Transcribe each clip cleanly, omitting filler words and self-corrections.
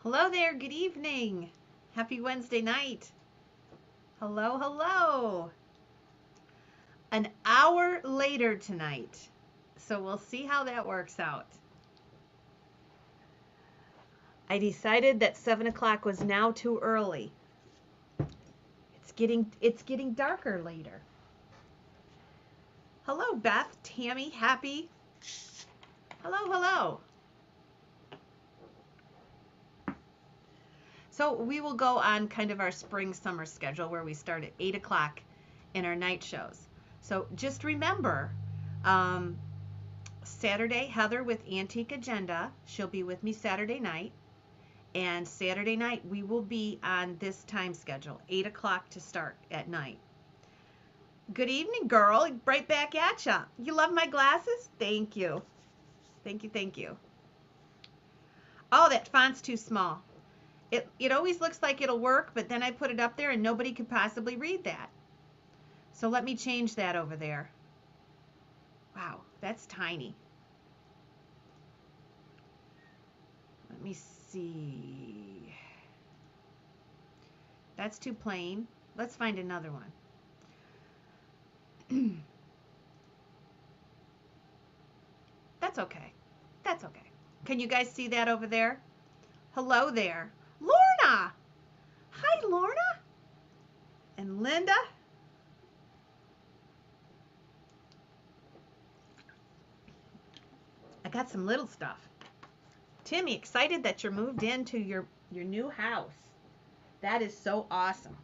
Hello there, good evening. Happy Wednesday night. Hello, hello. An hour later tonight. So we'll see how that works out. I decided that 7 o'clock was now too early. It's getting darker later. Hello, Beth, Tammy, Happy. Hello, hello. So we will go on kind of our spring summer schedule where we start at 8 o'clock in our night shows. So just remember, Saturday, Heather with Antique Agenda. She'll be with me Saturday night. And Saturday night, we will be on this time schedule, 8 o'clock to start at night. Good evening, girl. Right back at ya. You love my glasses? Thank you. Thank you, thank you. Oh, that font's too small. It always looks like it'll work, but then I put it up there and nobody could possibly read that. So let me change that over there. Wow, that's tiny. Let me see. That's too plain. Let's find another one. That's okay. That's okay. Can you guys see that over there? Hello there. Lorna! Hi, Lorna. And Linda. I got some little stuff. Timmy, excited that you're moved into your new house. That is so awesome.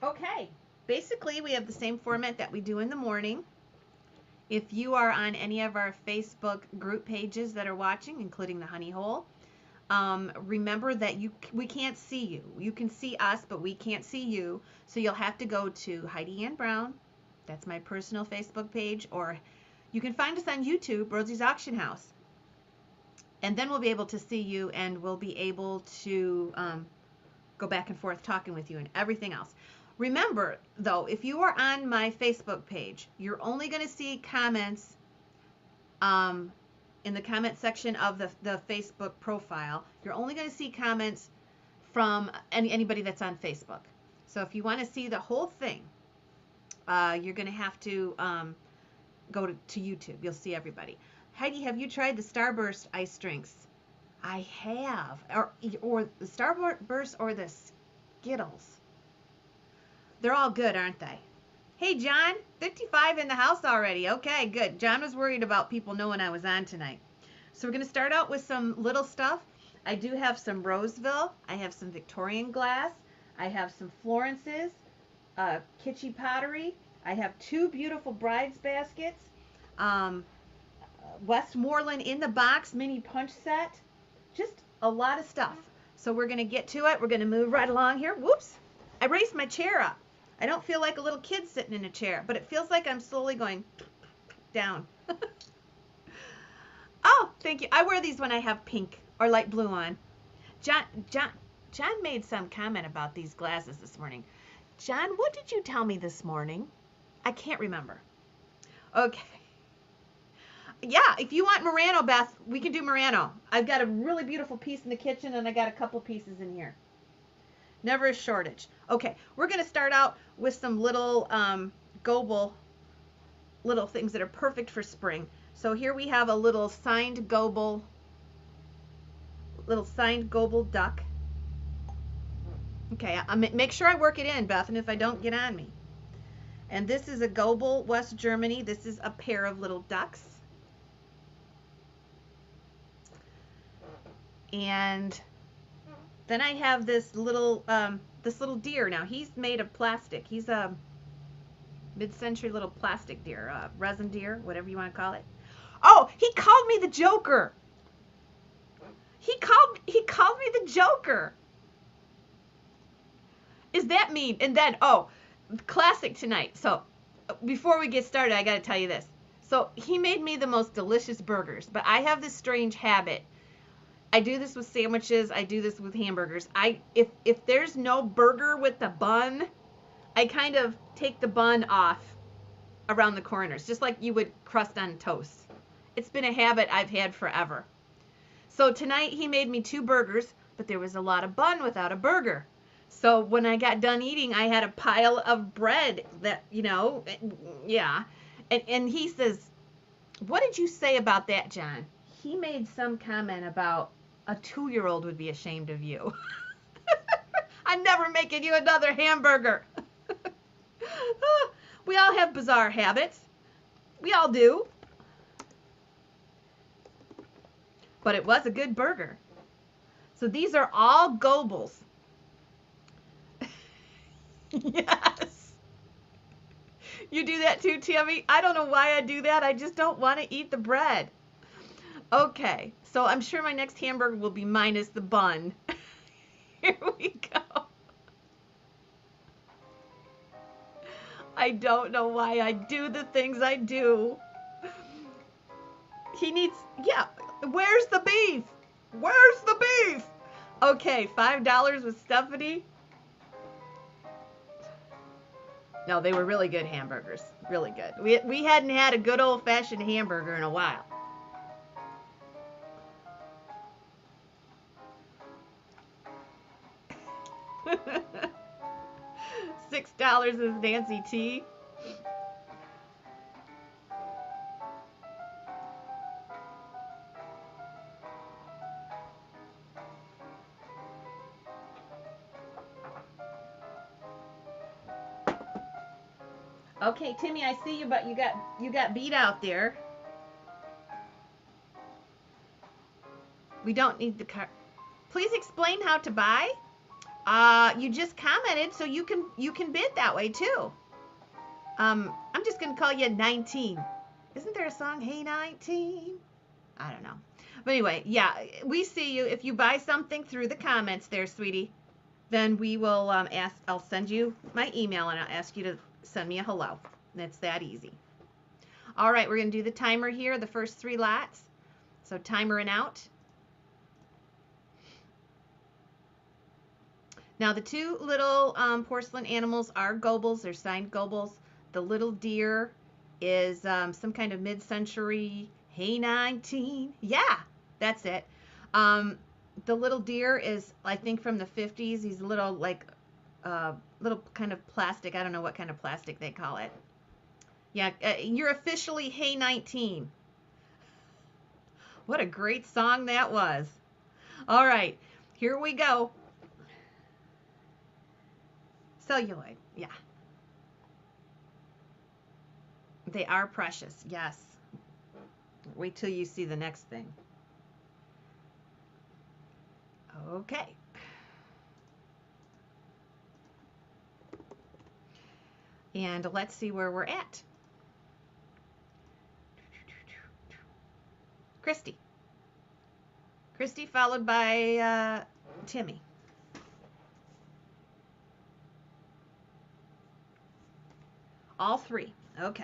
Okay, basically we have the same format that we do in the morning. If you are on any of our Facebook group pages that are watching, including the Honey Hole, remember that we can't see you. You can see us, but we can't see you. So you'll have to go to Heidi Ann Brown. That's my personal Facebook page. Or you can find us on YouTube, Rosie's Auction House. And then we'll be able to see you, and we'll be able to go back and forth talking with you and everything else. Remember, though, if you are on my Facebook page, you're only going to see comments in the comment section of the Facebook profile. You're only going to see comments from anybody that's on Facebook. So if you want to see the whole thing, you're going to have to go to YouTube. You'll see everybody. Heidi, have you tried the Starburst ice drinks? I have. Or the Starburst or the Skittles. They're all good, aren't they? Hey, John, 55 in the house already. Okay, good. John was worried about people knowing I was on tonight. So we're going to start out with some little stuff. I do have some Roseville. I have some Victorian glass. I have some Florence's, kitschy pottery. I have two beautiful bride's baskets. Westmoreland in the box mini punch set. Just a lot of stuff. So we're going to get to it. We're going to move right along here. Whoops. I raised my chair up. I don't feel like a little kid sitting in a chair, but it feels like I'm slowly going down. Oh, thank you. I wear these when I have pink or light blue on. John made some comment about these glasses this morning. John, what did you tell me this morning? I can't remember. Okay. Yeah, if you want Murano, Beth, we can do Murano. I've got a really beautiful piece in the kitchen, and I got a couple pieces in here. Never a shortage. Okay, we're going to start out with some little Goble little things that are perfect for spring. So here we have a little signed Goble duck. Okay, make sure I work it in, Beth, and if I don't, get on me. And this is a Goble, West Germany. This is a pair of little ducks. And then I have this little deer. Now he's made of plastic. He's a mid-century little plastic deer, resin deer, whatever you want to call it. Oh, he called me the Joker. He called me the Joker. Is that mean? And then classic tonight. So before we get started, I got to tell you this. So he made me the most delicious burgers, but I have this strange habit. I do this with sandwiches. I do this with hamburgers. If there's no burger with the bun, I kind of take the bun off around the corners, just like you would crust on toast. It's been a habit I've had forever. So tonight he made me 2 burgers, but there was a lot of bun without a burger. So when I got done eating, I had a pile of bread that, yeah. And he says, "What did you say about that, John?" He made some comment about a 2-year-old would be ashamed of you. I'm never making you another hamburger. We all have bizarre habits. We all do. But it was a good burger. So these are all Gobles. Yes. You do that too, Tammy? I don't know why I do that. I just don't want to eat the bread. Okay, so I'm sure my next hamburger will be minus the bun. Here we go. I don't know why I do the things I do. He needs, yeah, where's the beef? Where's the beef? Okay, $5 with Stephanie. No, they were really good hamburgers. Really good. We hadn't had a good old-fashioned hamburger in a while. $6 is Nancy T. Okay, Timmy, I see you, but you got beat out there. We don't need the card. Please explain how to buy. You just commented, so you can bid that way too. I'm just gonna call you 19. Isn't there a song, Hey 19? I don't know. But anyway, yeah, we see you. If you buy something through the comments there, sweetie, then we will I'll send you my email and I'll ask you to send me a hello. It's that easy. All right, we're gonna do the timer here, the first 3 lots. So timer and out. Now the 2 little porcelain animals are Gobles. They're signed Gobles. The little deer is some kind of mid-century, Hey 19. Yeah, that's it. The little deer is, I think, from the 50s. He's a little little kind of plastic. I don't know what kind of plastic they call it. Yeah, you're officially Hey 19. What a great song that was. All right, here we go. Celluloid, yeah. They are precious, yes. Wait till you see the next thing. Okay. And let's see where we're at. Christy. Christy followed by Timmy. All 3. Okay.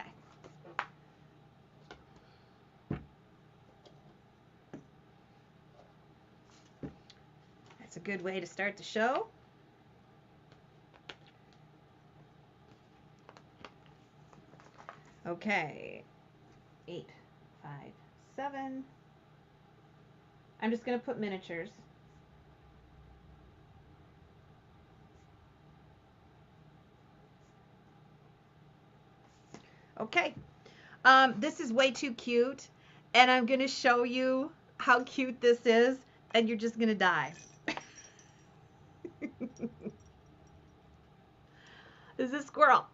That's a good way to start the show. Okay. 8, 5, 7. I'm just going to put miniatures. Okay. This is way too cute, and I'm going to show you how cute this is, and you're just going to die. This is a squirrel.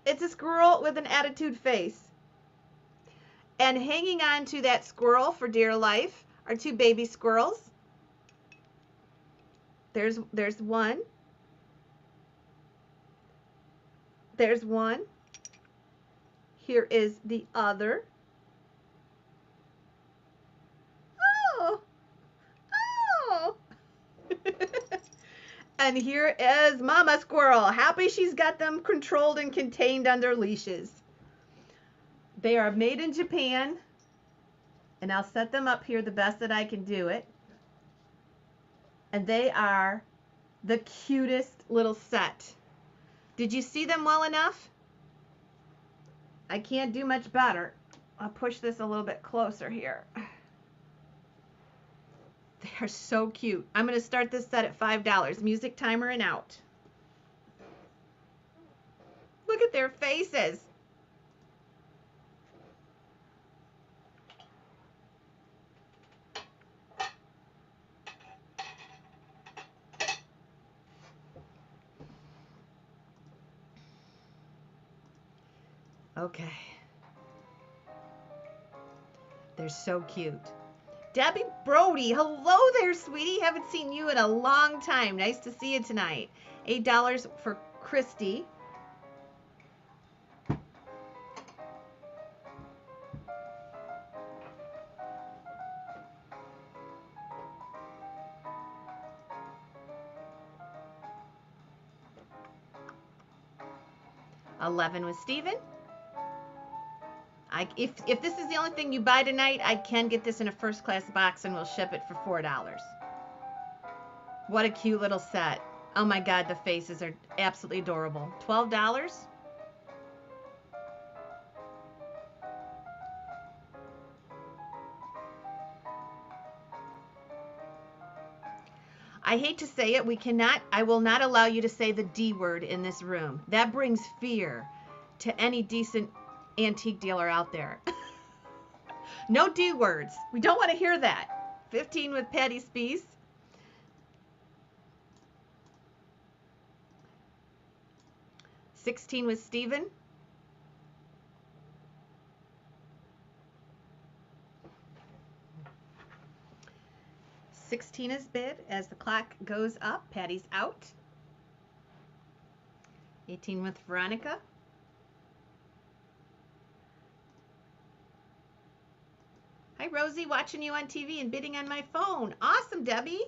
It's a squirrel with an attitude face. And hanging on to that squirrel for dear life are 2 baby squirrels. There's one. There's one. Here is the other. Oh. Oh. And here is Mama Squirrel. Happy she's got them controlled and contained under leashes. They are made in Japan. And I'll set them up here the best that I can do it. And they are the cutest little set. Did you see them well enough? I can't do much better. I'll push this a little bit closer here. They're so cute. I'm going to start this set at $5. Music timer and out. Look at their faces. Okay. They're so cute. Debbie Brody, hello there, sweetie. Haven't seen you in a long time. Nice to see you tonight. $8 for Christy. $11 with Steven. If this is the only thing you buy tonight, I can get this in a first class box and we'll ship it for $4. What a cute little set. Oh my God, the faces are absolutely adorable. $12. I hate to say it, I will not allow you to say the D word in this room. That brings fear to any decent antique dealer out there. No D words. We don't want to hear that. 15 with Patty Spees. $16 with Steven. $16 is bid as the clock goes up. Patty's out. 18 with Veronica. Hi, Rosie, watching you on TV and bidding on my phone. Awesome, Debbie.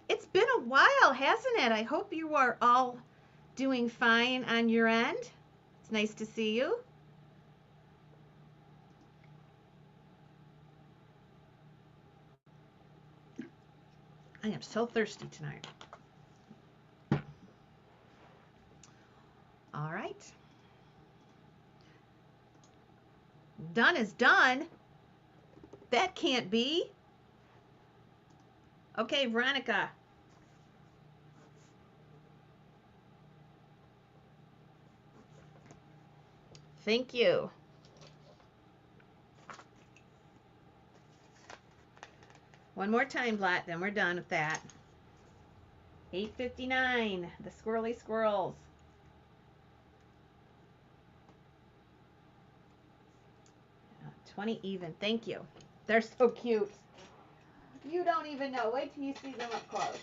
It's been a while, hasn't it? I hope you are all doing fine on your end. It's nice to see you. I am so thirsty tonight. All right. Done is done. That can't be. Okay, Veronica. Thank you. One more time, Blatt, then we're done with that. $8.59, the Squirrely Squirrels. $20 even. Thank you. They're so cute. You don't even know. Wait till you see them up close.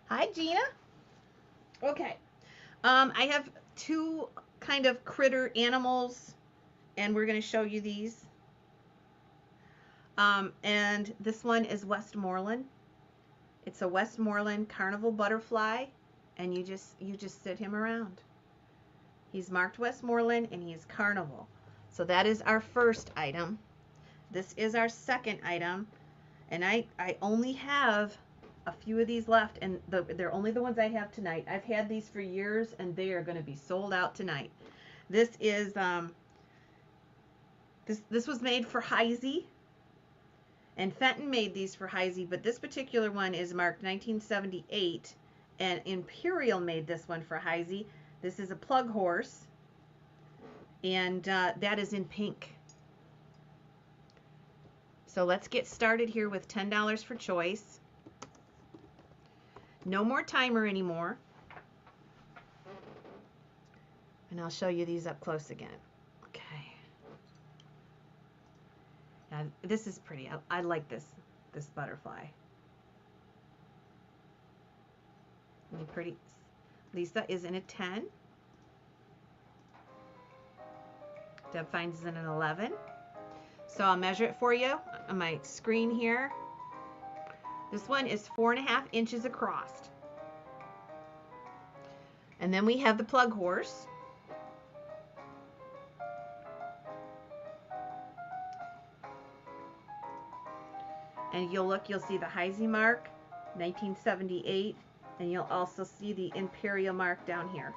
Hi, Gina. Okay. I have two kind of critter animals, and we're going to show you these. And this one is Westmoreland. It's a Westmoreland carnival butterfly, and you just sit him around. He's marked Westmoreland, and he is carnival. So that is our first item. This is our second item, and I only have a few of these left, and they're only the ones I have tonight. I've had these for years, and they are going to be sold out tonight. This is this was made for Heisey, and Fenton made these for Heisey, but this particular one is marked 1978, and Imperial made this one for Heisey. This is a plug horse, and that is in pink. So let's get started here with $10 for choice. No more timer anymore. And I'll show you these up close again. Okay. Now, this is pretty. I like this butterfly. Really pretty. Lisa is in a 10. Deb finds in an 11. So I'll measure it for you on my screen here. This one is 4.5 inches across. And then we have the plug horse. And you'll see the Heisey mark, 1978, and you'll also see the Imperial mark down here.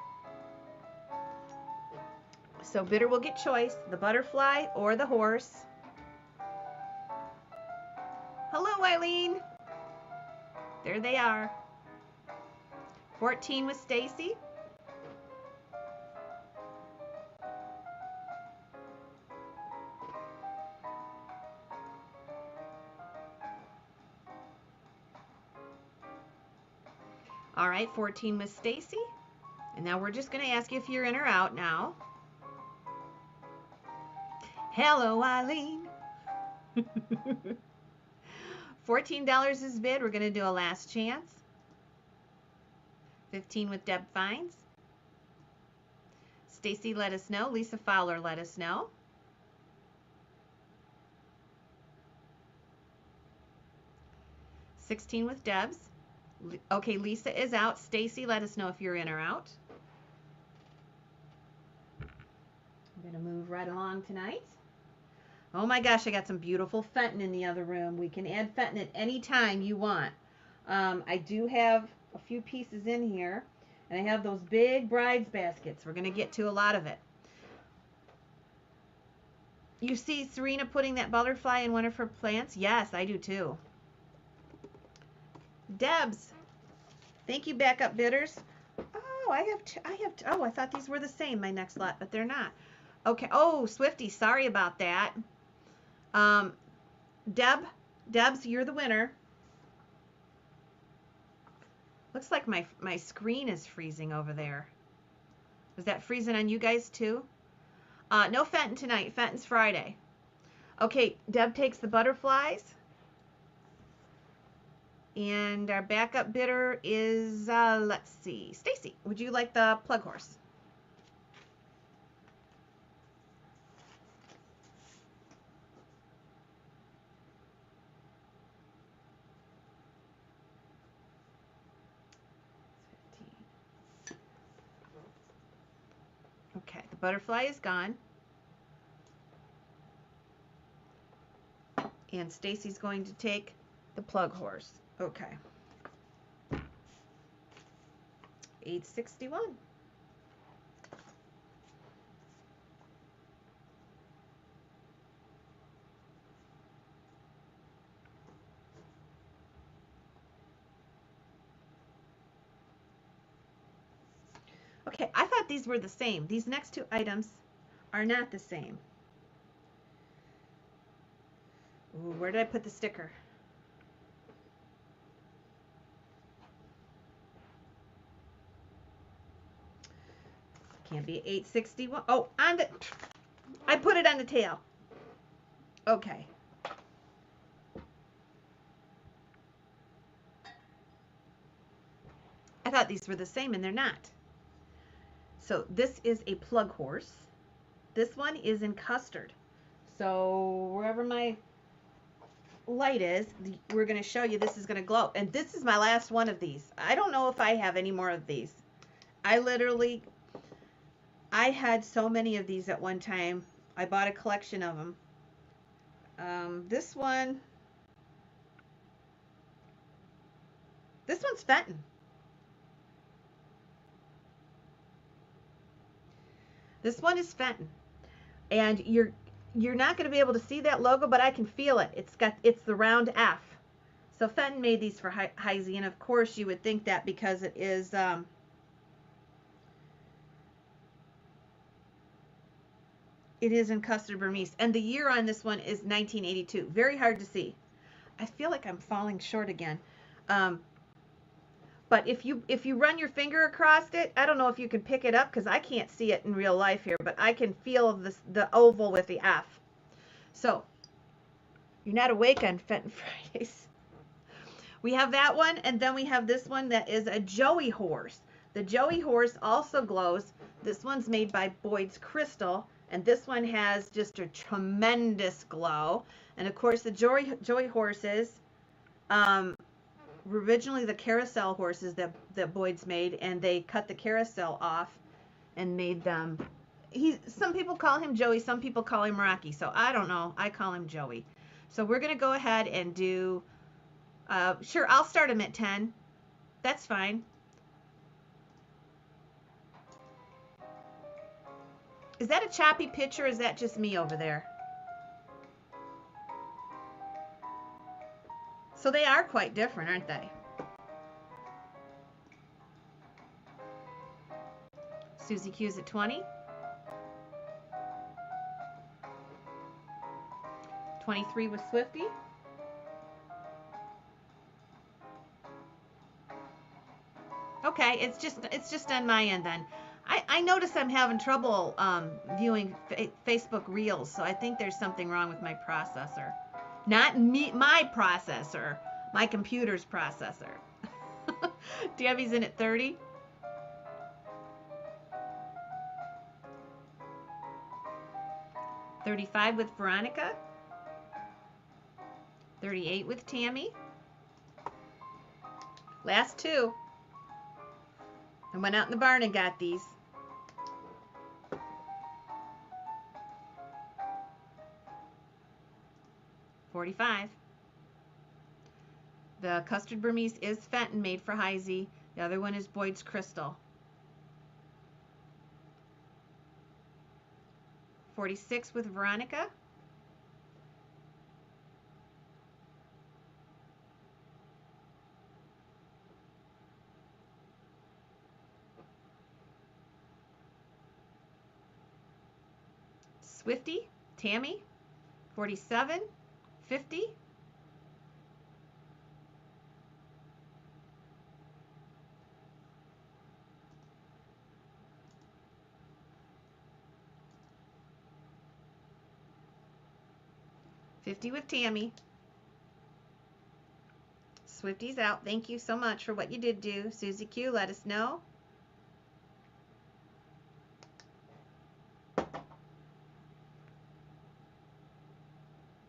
So bidder will get choice, the butterfly or the horse. Hello, Eileen. There they are. 14 with Stacy. All right, 14 with Stacy. And now we're just going to ask you if you're in or out now. Hello, Eileen. $14 is bid. We're going to do a last chance. 15 with Deb Fines. Stacy let us know. Lisa Fowler let us know. $16 with Deb's. Okay, Lisa is out. Stacy, let us know if you're in or out. I'm going to move right along tonight. Oh my gosh, I got some beautiful Fenton in the other room. We can add Fenton at any time you want. I do have a few pieces in here, and I have those big brides baskets. We're going to get to a lot of it. You see Serena putting that butterfly in one of her plants? Yes, I do too. Debs, thank you, backup bidders. Oh, oh, I thought these were the same, my next lot, but they're not. Okay, oh, Swifty, sorry about that. Debs, you're the winner. Looks like my screen is freezing over there. Is that freezing on you guys too? No Fenton tonight. Fenton's Friday. Okay, Deb takes the butterflies. And our backup bidder is, let's see, Stacy. Would you like the plug horse? Okay, the butterfly is gone. And Stacy's going to take the plug horse. Okay. 861. Okay, I thought these were the same. These next two items are not the same. Ooh, where did I put the sticker? Can't be 861. Oh, I put it on the tail. Okay. I thought these were the same, and they're not. So this is a plug horse. This one is in custard. So wherever my light is, we're going to show you this is going to glow. And this is my last one of these. I don't know if I have any more of these. I had so many of these at one time. I bought a collection of them. This one's Fenton. This one is Fenton. And you're not going to be able to see that logo, but I can feel it. It's the round F. So Fenton made these for Heisey, and of course you would think that because it is in custard Burmese. And the year on this one is 1982. Very hard to see. I feel like I'm falling short again. But if you run your finger across it, I don't know if you can pick it up because I can't see it in real life here, but I can feel the oval with the F. So you're not awake on Fenton Fridays. We have that one, and then we have this one that is a Joey horse. The Joey horse also glows. This one's made by Boyd's Crystal, and this one has just a tremendous glow. And of course, the Joey horses, originally the carousel horses that Boyd's made, and they cut the carousel off and made them. Some people call him Joey, some people call him Rocky, so I don't know. I call him Joey. So we're going to go ahead and do, sure, I'll start him at 10. That's fine. Is that a choppy picture or is that just me over there? So they are quite different, aren't they? Susie Q's at 20. 23 with Swifty. Okay, it's just on my end then. I notice I'm having trouble viewing Facebook Reels, so I think there's something wrong with my processor. Not me, my processor, my computer's processor. Debbie's in at 30. $35 with Veronica. 38 with Tammy. Last two. I went out in the barn and got these. $45. The custard Burmese is Fenton, made for Heisey. The other one is Boyd's Crystal. 46 with Veronica. Swifty, Tammy, 47, 50. $50 with Tammy. Swifty's out. Thank you so much for what you did do. Susie Q, let us know.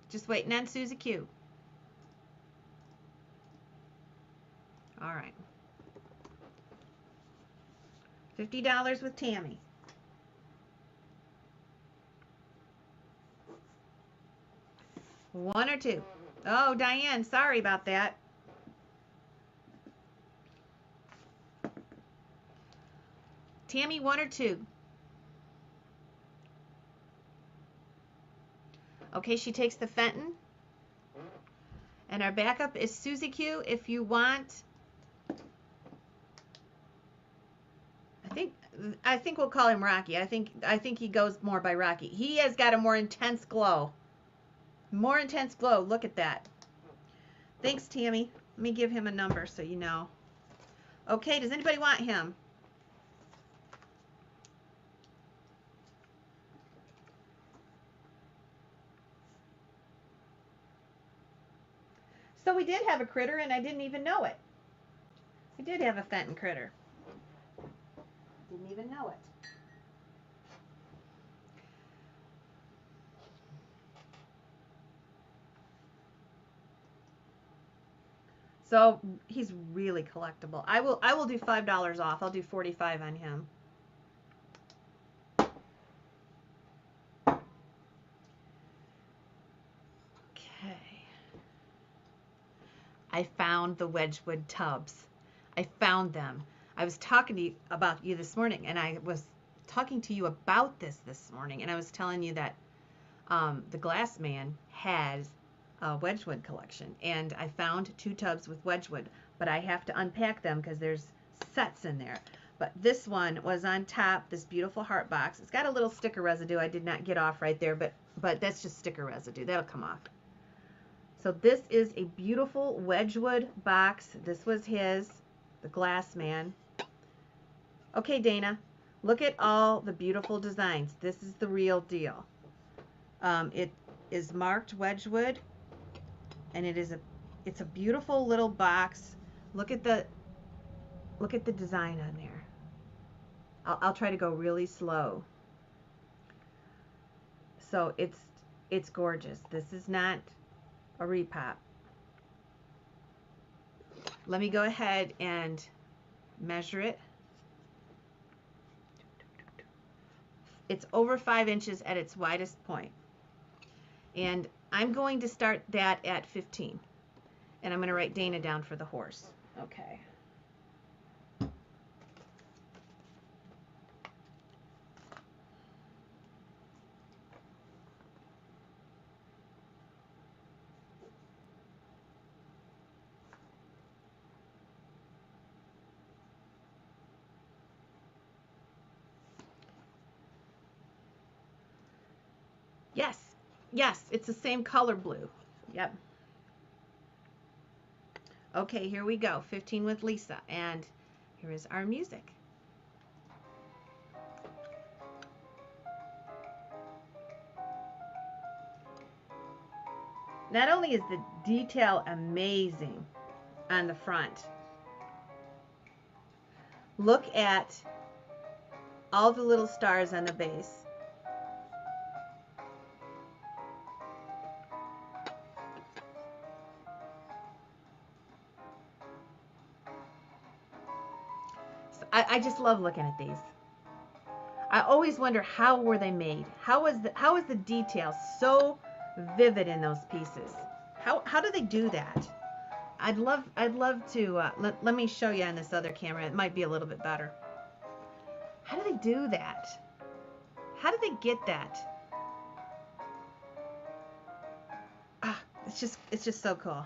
Just waiting on Susie Q. All right. $50 with Tammy. One or two. Oh, Diane, sorry about that. Tammy, one or two. Okay, she takes the Fenton. And our backup is Susie Q. If you want, I think we'll call him Rocky. I think he goes more by Rocky. He has got a more intense glow. More intense glow. Look at that. Thanks, Tammy. Let me give him a number so you know. Okay, does anybody want him? So we did have a critter and I didn't even know it. We did have a Fenton critter. Didn't even know it. So he's really collectible. I will do $5 off. I'll do $45 on him. Okay. I found the Wedgwood tubs. I found them. I was talking to you about you this morning, and I was talking to you about this morning, and I was telling you that the Glass Man has a Wedgwood collection, and I found 2 tubs with Wedgwood, but I have to unpack them because there's sets in there. But this one was on top, this beautiful heart box. It's got a little sticker residue I did not get off right there, but that's just sticker residue. That'll come off. So this is a beautiful Wedgwood box. This was his, the Glass Man. Okay, Dana, look at all the beautiful designs. This is the real deal. It is marked Wedgwood, and it's a beautiful little box. Look at the design on there. I'll try to go really slow. So it's gorgeous. This is not a repop. Let me go ahead and measure it. It's over 5 inches at its widest point. And I'm going to start that at 15. And I'm going to write Dana down for the horse. Okay. Yes, yes, it's the same color blue. Yep. Okay, here we go. 15 with Lisa, and here is our music. Not only is the detail amazing on the front, look at all the little stars on the base. So I just love looking at these. I always wonder, how were they made? How is the detail so vivid in those pieces? How do they do that? I'd love to let me show you on this other camera. It might be a little bit better. How do they do that? How do they get that? Ah, it's just so cool.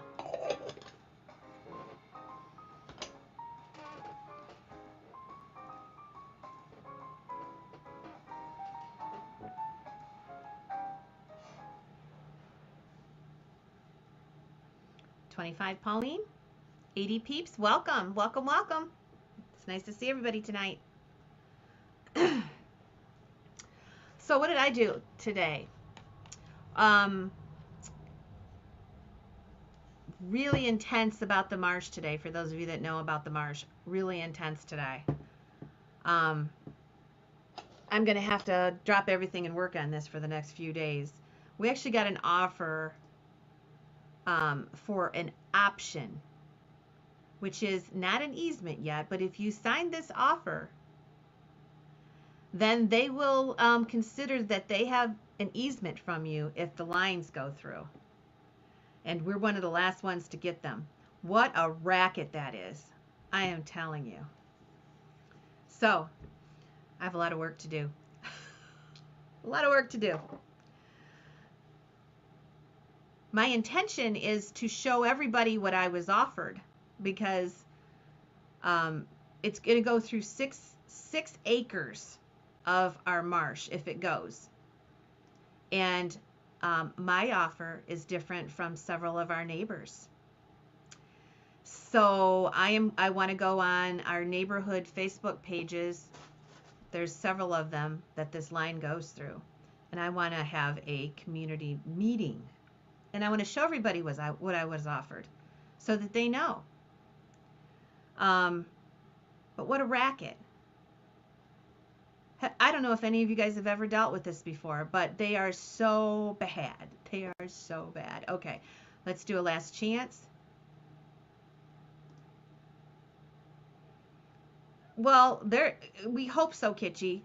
$25, Pauline. 80 peeps. Welcome, welcome, welcome. It's nice to see everybody tonight. So what did I do today? Really intense about the marsh today. For those of you that know about the marsh, really intense today. I'm going to have to drop everything and work on this for the next few days. We actually got an offer for an option, which is not an easement yet, but if you sign this offer, then they will consider that they have an easement from you if the lines go through. And we're one of the last ones to get them. What a racket that is. I am telling you. So, I have a lot of work to do. A lot of work to do. My intention is to show everybody what I was offered, because it's going to go through six acres of our marsh if it goes. And my offer is different from several of our neighbors. So I want to go on our neighborhood Facebook pages. There's several of them that this line goes through. And I want to have a community meeting. And I want to show everybody what I was offered so that they know. But what a racket. I don't know if any of you guys have ever dealt with this before, but they are so bad. They are so bad. Okay, let's do a last chance. Well, we hope so, Kitschy.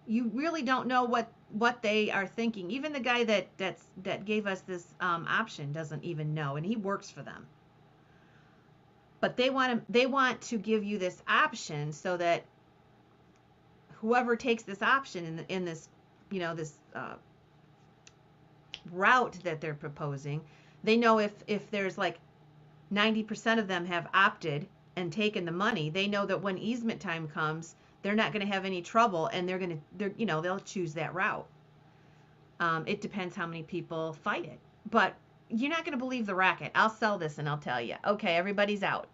You really don't know what they are thinking. Even the guy that gave us this option doesn't even know, and he works for them. But they want to give you this option so that whoever takes this option in this, this route that they're proposing, they know if there's like 90% of them have opted and taken the money, they know that when easement time comes, they're not going to have any trouble, and they'll choose that route. It depends how many people fight it, but you're not going to believe the racket. I'll sell this and I'll tell you. Okay, everybody's out.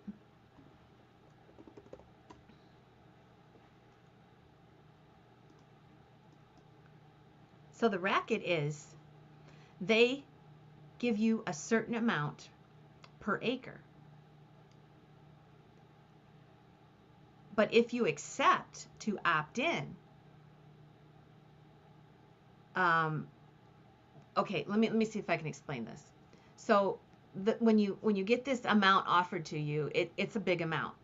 So the racket is they give you a certain amount per acre. But if you accept to opt in, okay, let me see if I can explain this. So when you get this amount offered to you, it's a big amount,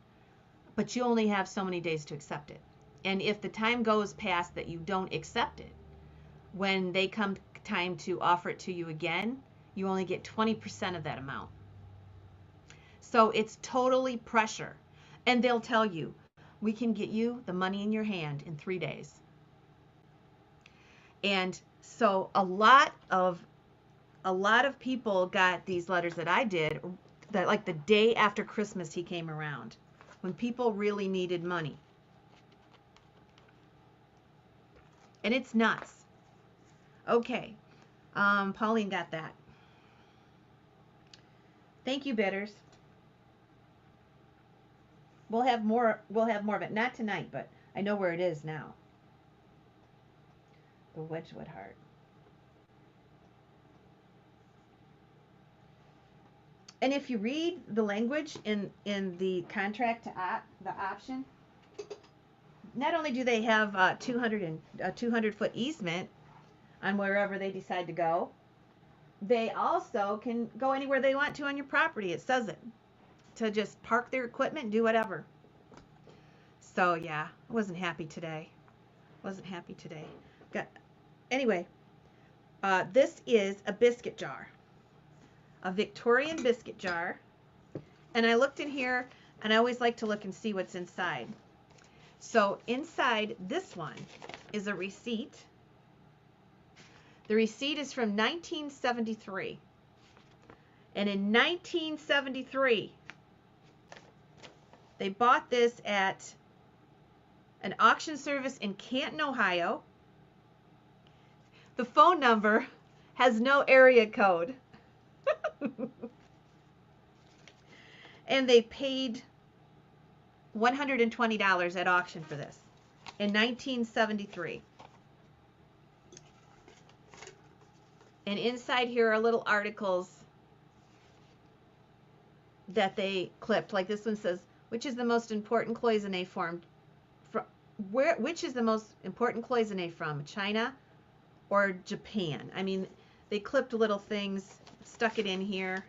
but you only have so many days to accept it. And if the time goes past that you don't accept it, when they come time to offer it to you again, you only get 20% of that amount. So it's totally pressure. And they'll tell you, we can get you the money in your hand in 3 days. And so a lot of people got these letters that I did, that like the day after Christmas he came around, when people really needed money. And it's nuts. Okay, Pauline got that. Thank you, Bitters. We'll have more of it. Not tonight, but I know where it is now. The Wedgwood heart. And if you read the language in the contract to the option, not only do they have a 200-foot easement on wherever they decide to go, they also can go anywhere they want to on your property. It says it. To just park their equipment, do whatever. So yeah, I wasn't happy today. Anyway, this is a biscuit jar. A Victorian biscuit jar. And I looked in here, and I always like to look and see what's inside. So inside this one is a receipt. The receipt is from 1973. And in 1973, they bought this at an auction service in Canton, Ohio. The phone number has no area code. And they paid $120 at auction for this in 1973. And inside here are little articles that they clipped. Like this one says, which is the most important cloisonne formed from which is the most important cloisonne from, China or Japan? I mean, they clipped little things, stuck it in here.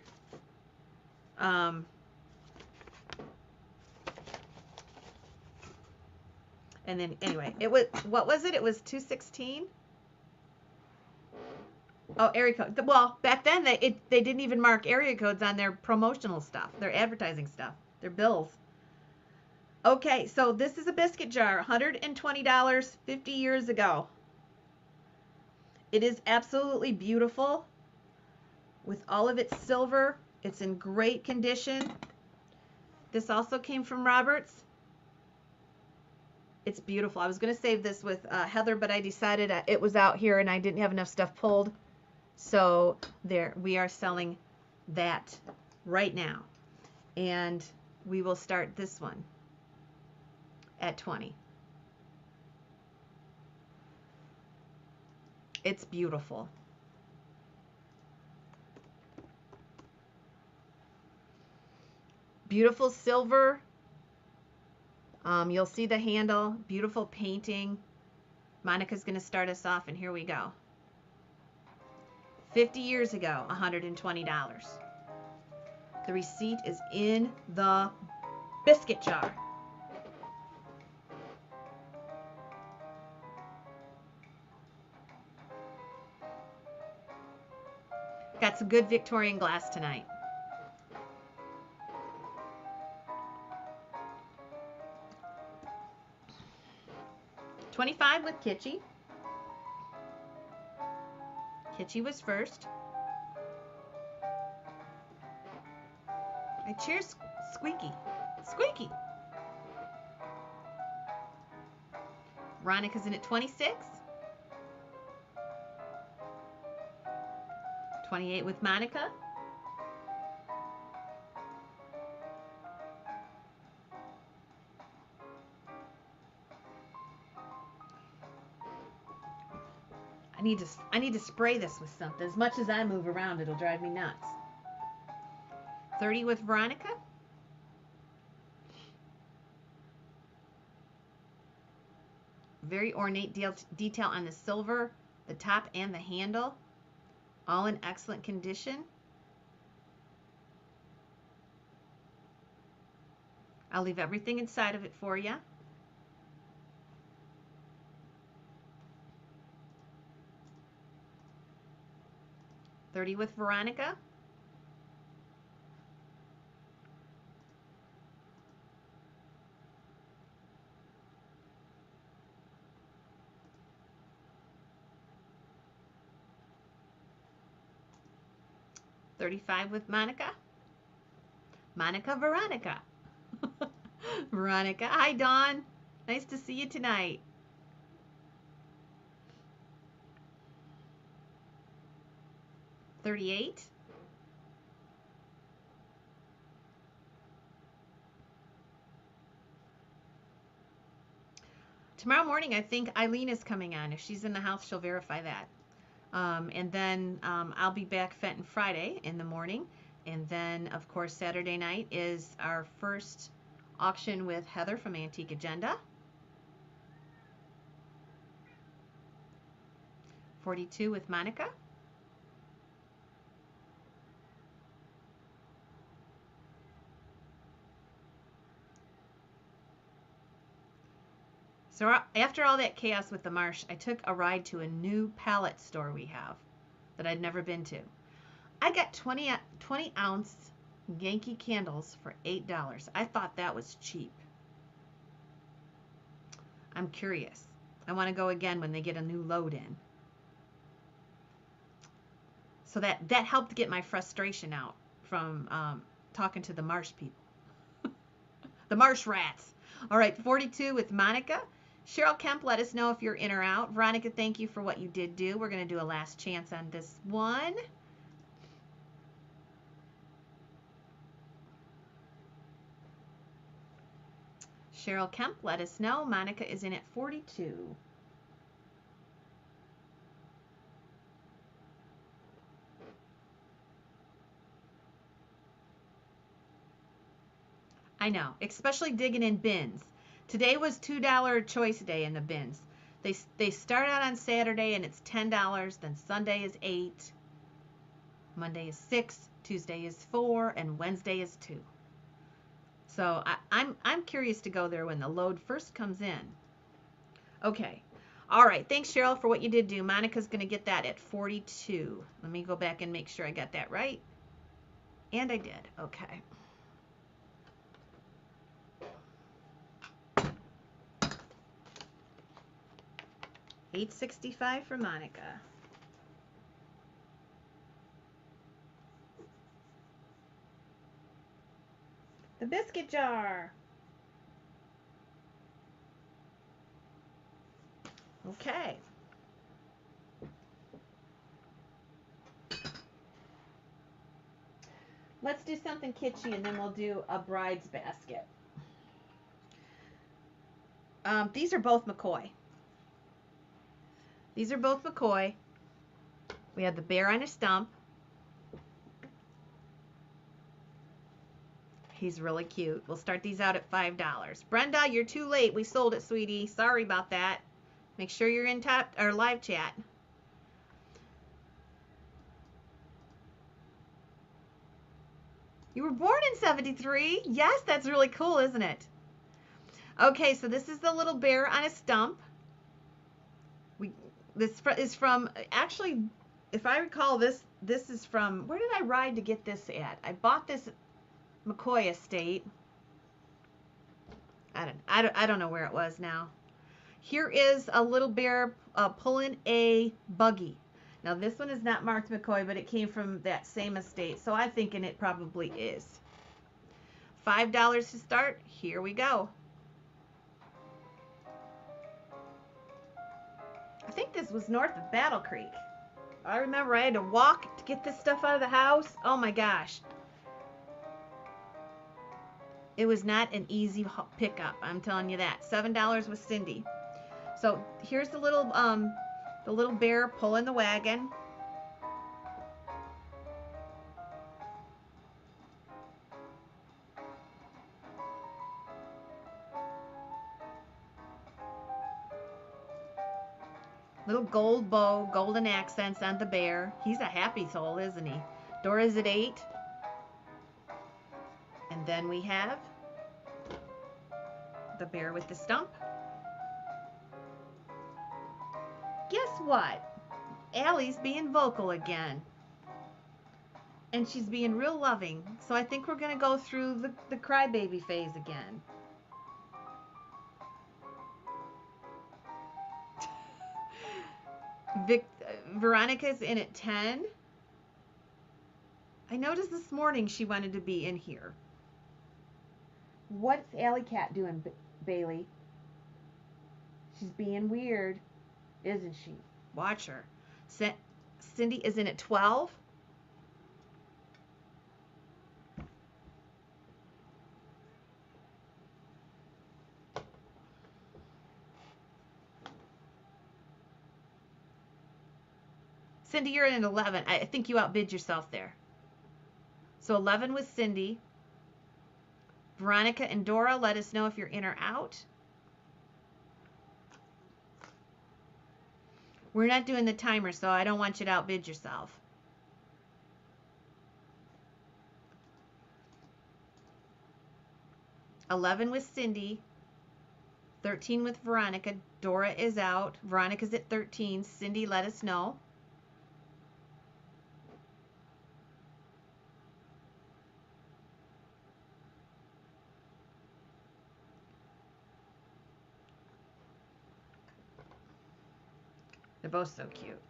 And then anyway, it was, what was it? It was 216. Oh, area code. Well, back then they didn't even mark area codes on their promotional stuff, their advertising stuff, their bills. Okay, so this is a biscuit jar, $120, 50 years ago. It is absolutely beautiful with all of its silver. It's in great condition. This also came from Roberts. It's beautiful. I was going to save this with Heather, but I decided it was out here and I didn't have enough stuff pulled. So there, we are selling that right now. And we will start this one at $20. It's beautiful. Beautiful silver. You'll see the handle. Beautiful painting. Monica's going to start us off, and here we go. 50 years ago, $120. The receipt is in the biscuit jar. Got some good Victorian glass tonight. $25 with Kitschy. Kitschy was first. My chair's squeaky. Squeaky. Veronica's in at 26. 28 with Monica. I need to spray this with something. As much as I move around, it'll drive me nuts. 30 with Veronica. Very ornate detail on the silver, the top and the handle. All in excellent condition. I'll leave everything inside of it for you. $30 with Veronica. $35 with Monica. Monica Veronica. Veronica. Hi, Dawn. Nice to see you tonight. 38. Tomorrow morning, I think Eileen is coming on. If she's in the house, she'll verify that. And then I'll be back Fenton Friday in the morning. And then, of course, Saturday night is our first auction with Heather from Antique Agenda. 42 with Monica. So after all that chaos with the marsh, I took a ride to a new pallet store we have that I'd never been to. I got 20 ounce Yankee candles for $8. I thought that was cheap. I'm curious. I want to go again when they get a new load in. So that helped get my frustration out from talking to the marsh people. The marsh rats. All right, 42 with Monica. Cheryl Kemp, let us know if you're in or out. Veronica, thank you for what you did do. We're going to do a last chance on this one. Cheryl Kemp, let us know. Monica is in at 42. I know, especially digging in bins. Today was $2 choice day in the bins. They start out on Saturday and it's $10, then Sunday is $8, Monday is $6, Tuesday is $4, and Wednesday is $2. So I'm curious to go there when the load first comes in. Okay. All right. Thanks, Cheryl, for what you did do. Monica's going to get that at 42. Let me go back and make sure I got that right. And I did. Okay. $8.65 for Monica. The biscuit jar. Okay. Let's do something kitschy and then we'll do a bride's basket. These are both McCoy. These are both McCoy. We have the bear on a stump. He's really cute. We'll start these out at $5. Brenda, you're too late. We sold it, sweetie. Sorry about that. Make sure you're in top or live chat. You were born in 73? Yes, that's really cool, isn't it? Okay, so this is the little bear on a stump. This is from, actually, if I recall, this is from, where did I ride to get this at? I bought this at McCoy estate. I don't know where it was now. Here is a little bear pulling a buggy. Now this one is not marked McCoy, but it came from that same estate, so I'm thinking it probably is. $5 to start. Here we go. I think this was north of Battle Creek. I remember I had to walk to get this stuff out of the house. Oh my gosh. It was not an easy pickup, I'm telling you that. $7 with Cindy. So here's the little bear pulling the wagon. Little gold bow, golden accents on the bear. He's a happy soul, isn't he? Dora's at 8. And then we have the bear with the stump. Guess what? Allie's being vocal again. And she's being real loving. So I think we're going to go through the crybaby phase again. Veronica's in at 10. I noticed this morning she wanted to be in here. What's Alley Cat doing, Bailey? She's being weird, isn't she? Watch her. Cindy is in at 12. Cindy, you're in 11. I think you outbid yourself there. So 11 was Cindy. Veronica and Dora, let us know if you're in or out. We're not doing the timer, so I don't want you to outbid yourself. $11 with Cindy. 13 with Veronica. Dora is out. Veronica's at 13. Cindy, let us know. They're both so cute.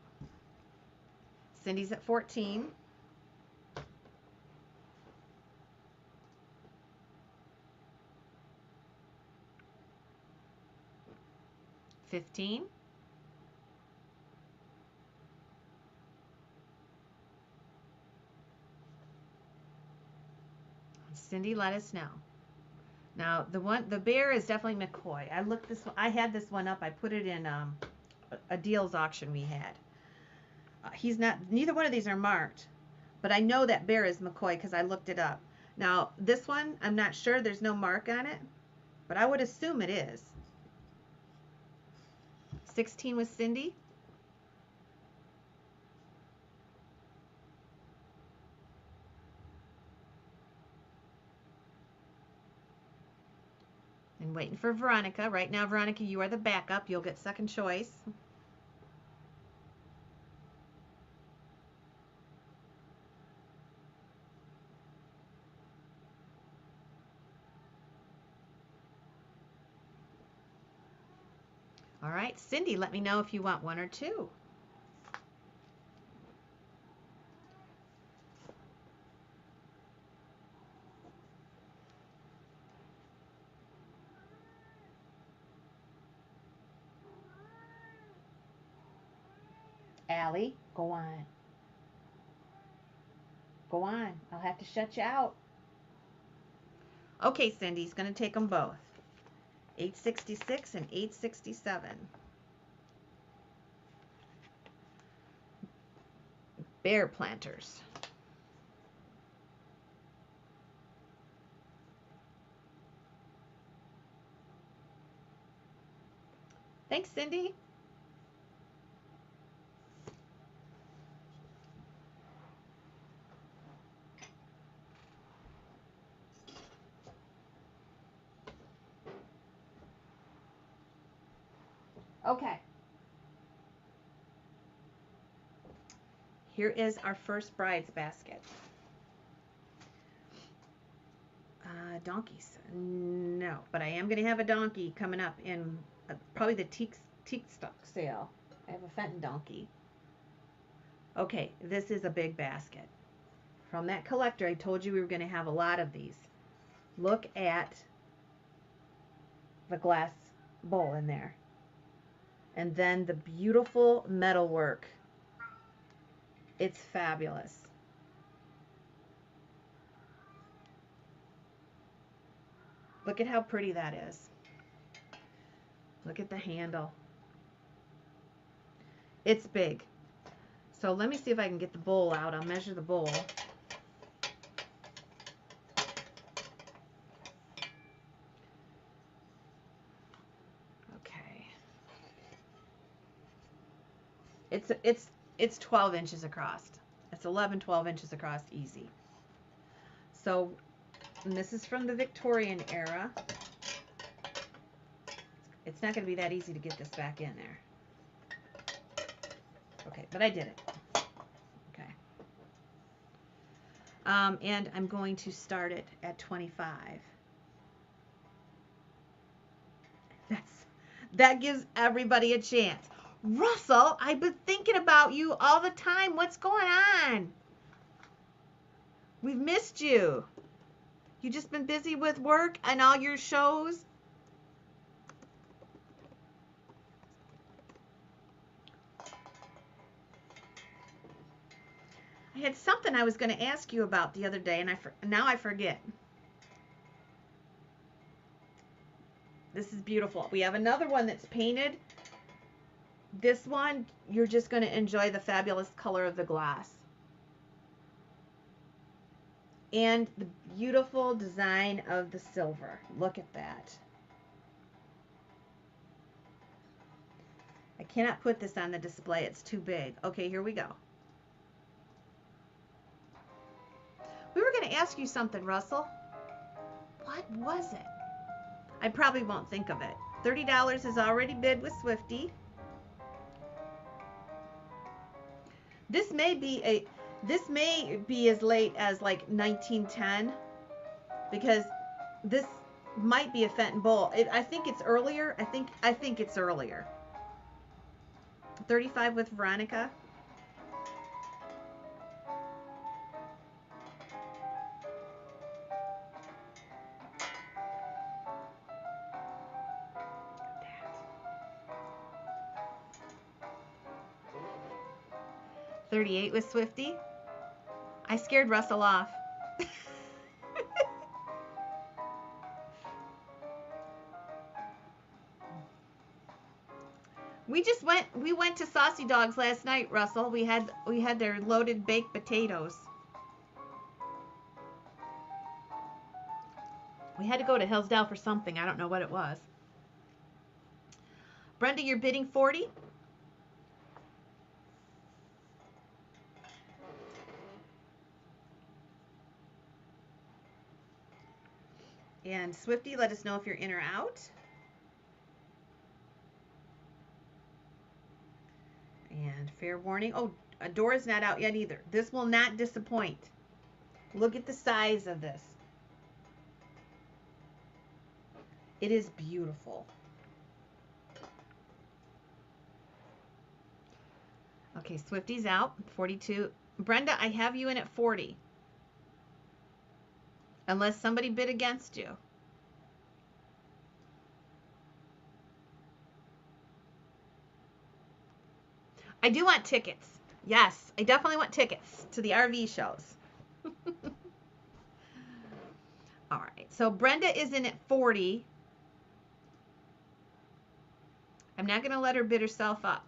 Cindy's at 14. $15. Cindy, let us know. Now the bear is definitely McCoy. I had this one up. I put it in a deals auction we had. He's not. Neither one of these are marked, but I know that bear is McCoy because I looked it up. Now this one, I'm not sure. There's no mark on it, but I would assume it is. 16 with Cindy. And waiting for Veronica. Right now, Veronica, you are the backup. You'll get second choice. All right, Cindy, let me know if you want one or two. Allie, go on. Go on. I'll have to shut you out. Okay, Cindy's going to take them both. 866 and 867. Bear planters. Thanks, Cindy. Okay. Here is our first bride's basket. Donkeys. No, but I am going to have a donkey coming up in probably the teak stock sale. I have a Fenton donkey. Okay, this is a big basket. From that collector, I told you we were going to have a lot of these. Look at the glass bowl in there. And then the beautiful metalwork. It's fabulous. Look at how pretty that is. Look at the handle. It's big. So let me see if I can get the bowl out. I'll measure the bowl. Okay. It's 12 inches across. It's 11, 12 inches across easy. So, and this is from the Victorian era. It's not going to be that easy to get this back in there. Okay, but I did it. Okay. And I'm going to start it at 25. That gives everybody a chance. Russell, I've been thinking about you all the time. What's going on? We've missed you. You just been busy with work and all your shows? I had something I was going to ask you about the other day, and now I forget. This is beautiful. We have another one that's painted. This one, you're just going to enjoy the fabulous color of the glass. And the beautiful design of the silver. Look at that. I cannot put this on the display. It's too big. Okay, here we go. We were going to ask you something, Russell. What was it? I probably won't think of it. $30 is already bid with Swifty. This may be as late as like 1910, because this might be a Fenton Bowl. I think it's earlier. I think it's earlier. 35 with Veronica. $38 with Swifty. I scared Russell off. We went to Saucy Dogs last night, Russell. We had their loaded baked potatoes. We had to go to Hillsdale for something. I don't know what it was. Brenda, you're bidding 40. And Swifty, let us know if you're in or out. And fair warning. Oh, Dora's not out yet either. This will not disappoint. Look at the size of this. It is beautiful. Okay, Swifty's out. 42. Brenda, I have you in at 40. Unless somebody bid against you. I do want tickets. Yes, I definitely want tickets to the RV shows. All right, so Brenda is in at 40. I'm not going to let her bid herself up.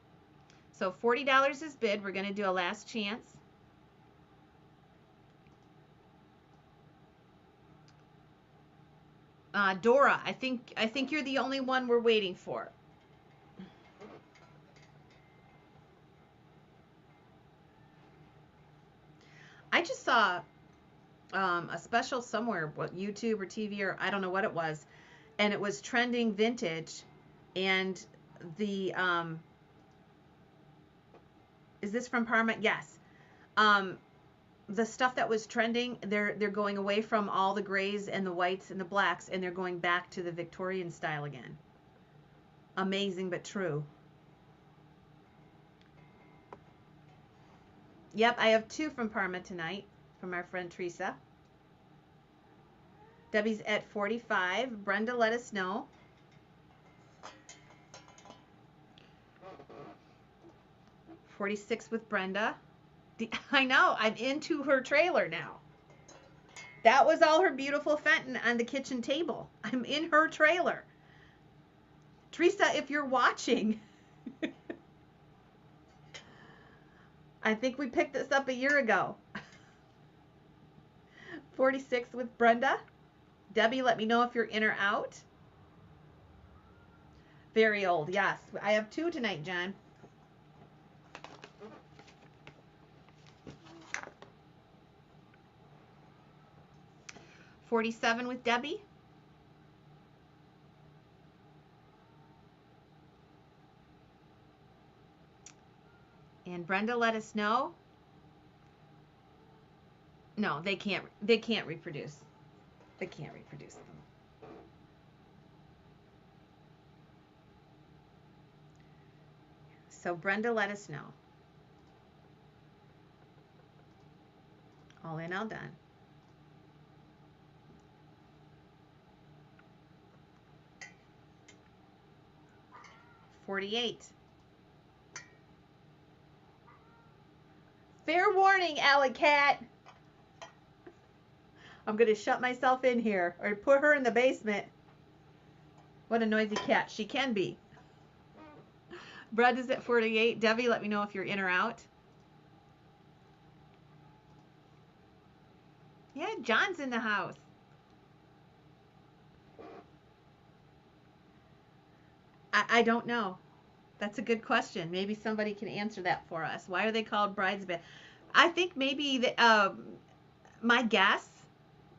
So $40 is bid. We're going to do a last chance. Dora, I think you're the only one we're waiting for. I just saw a special somewhere, what, YouTube or TV, or I don't know what it was, and it was trending vintage, and the is this from Parma? Yes. The stuff that was trending, they're going away from all the grays and the whites and the blacks, and they're going back to the Victorian style again. Amazing but true. Yep, I have 2 from Parma tonight from our friend Teresa. Debbie's at 45. Brenda, let us know. $46 with Brenda. I know, I'm into her trailer now. That was all her beautiful Fenton on the kitchen table. I'm in her trailer. Teresa, if you're watching, I think we picked this up a year ago. 46 with Brenda. Debbie, let me know if you're in or out. Very old, yes. I have 2 tonight, John. $47 with Debbie. And Brenda, let us know. No, they can't reproduce. They can't reproduce them. So Brenda, let us know. All in, all done. $48. Fair warning, Alley Cat. I'm going to shut myself in here or put her in the basement. What a noisy cat she can be. Brett is at 48. Debbie, let me know if you're in or out. Yeah, John's in the house. I don't know. That's a good question. Maybe somebody can answer that for us. Why are they called bridesmaids? I think maybe my guess,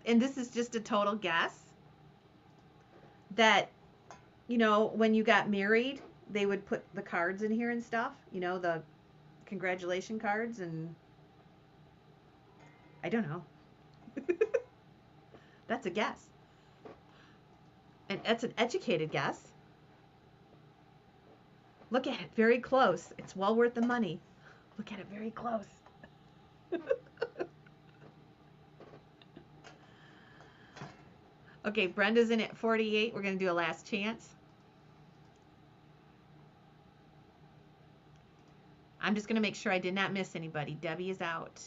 and this is just a total guess, that, you know, when you got married, they would put the cards in here and stuff, you know, the congratulation cards, and I don't know. That's a guess. And that's an educated guess. Look at it very close. It's well worth the money. Look at it very close. Okay, Brenda's in at 48. We're going to do a last chance. I'm just going to make sure I did not miss anybody. Debbie is out.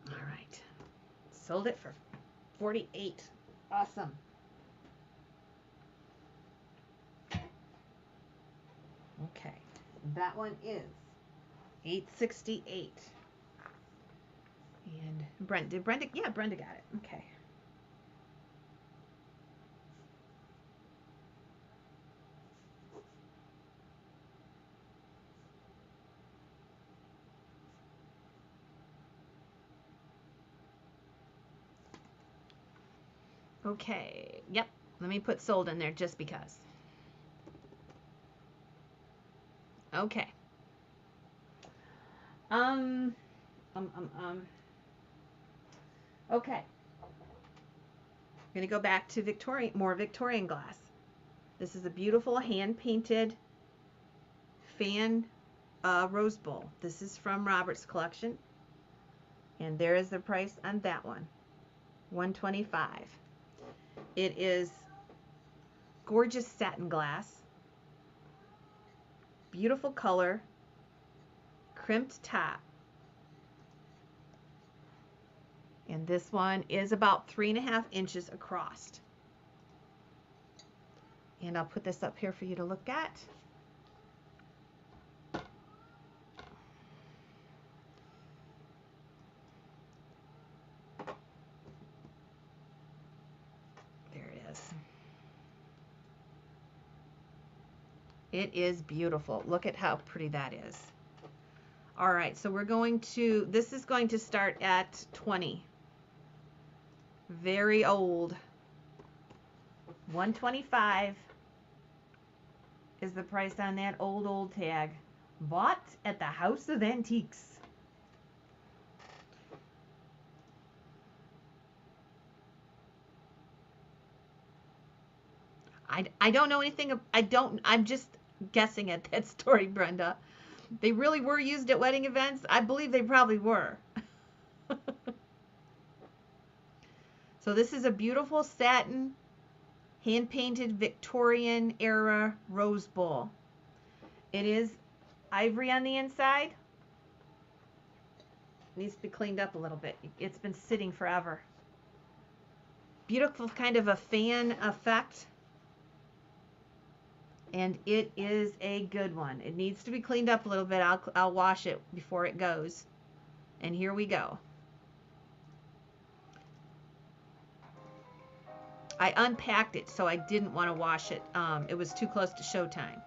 All right. Sold it for 48. Awesome. Okay. That one is $868. And Brenda, yeah, Brenda got it. Okay. Okay, yep. Let me put sold in there just because. Okay. Okay. I'm going to go back to more Victorian glass. This is a beautiful hand-painted fan rose bowl. This is from Robert's collection. And there is the price on that one. $125. It is gorgeous satin glass. Beautiful color. Crimped top. And this one is about 3.5 inches across. And I'll put this up here for you to look at. There it is. It is beautiful. Look at how pretty that is. All right, so this is going to start at 20. Very old. $125 is the price on that old tag. Bought at the House of Antiques. I don't know anything. I'm just guessing at that story, Brenda. They really were used at wedding events. I believe they probably were. So this is a beautiful satin, hand-painted Victorian era rose bowl. It is ivory on the inside. It needs to be cleaned up a little bit. It's been sitting forever. Beautiful kind of a fan effect. And it is a good one. It needs to be cleaned up a little bit. I'll wash it before it goes. And here we go. I unpacked it, so I didn't want to wash it. It was too close to showtime.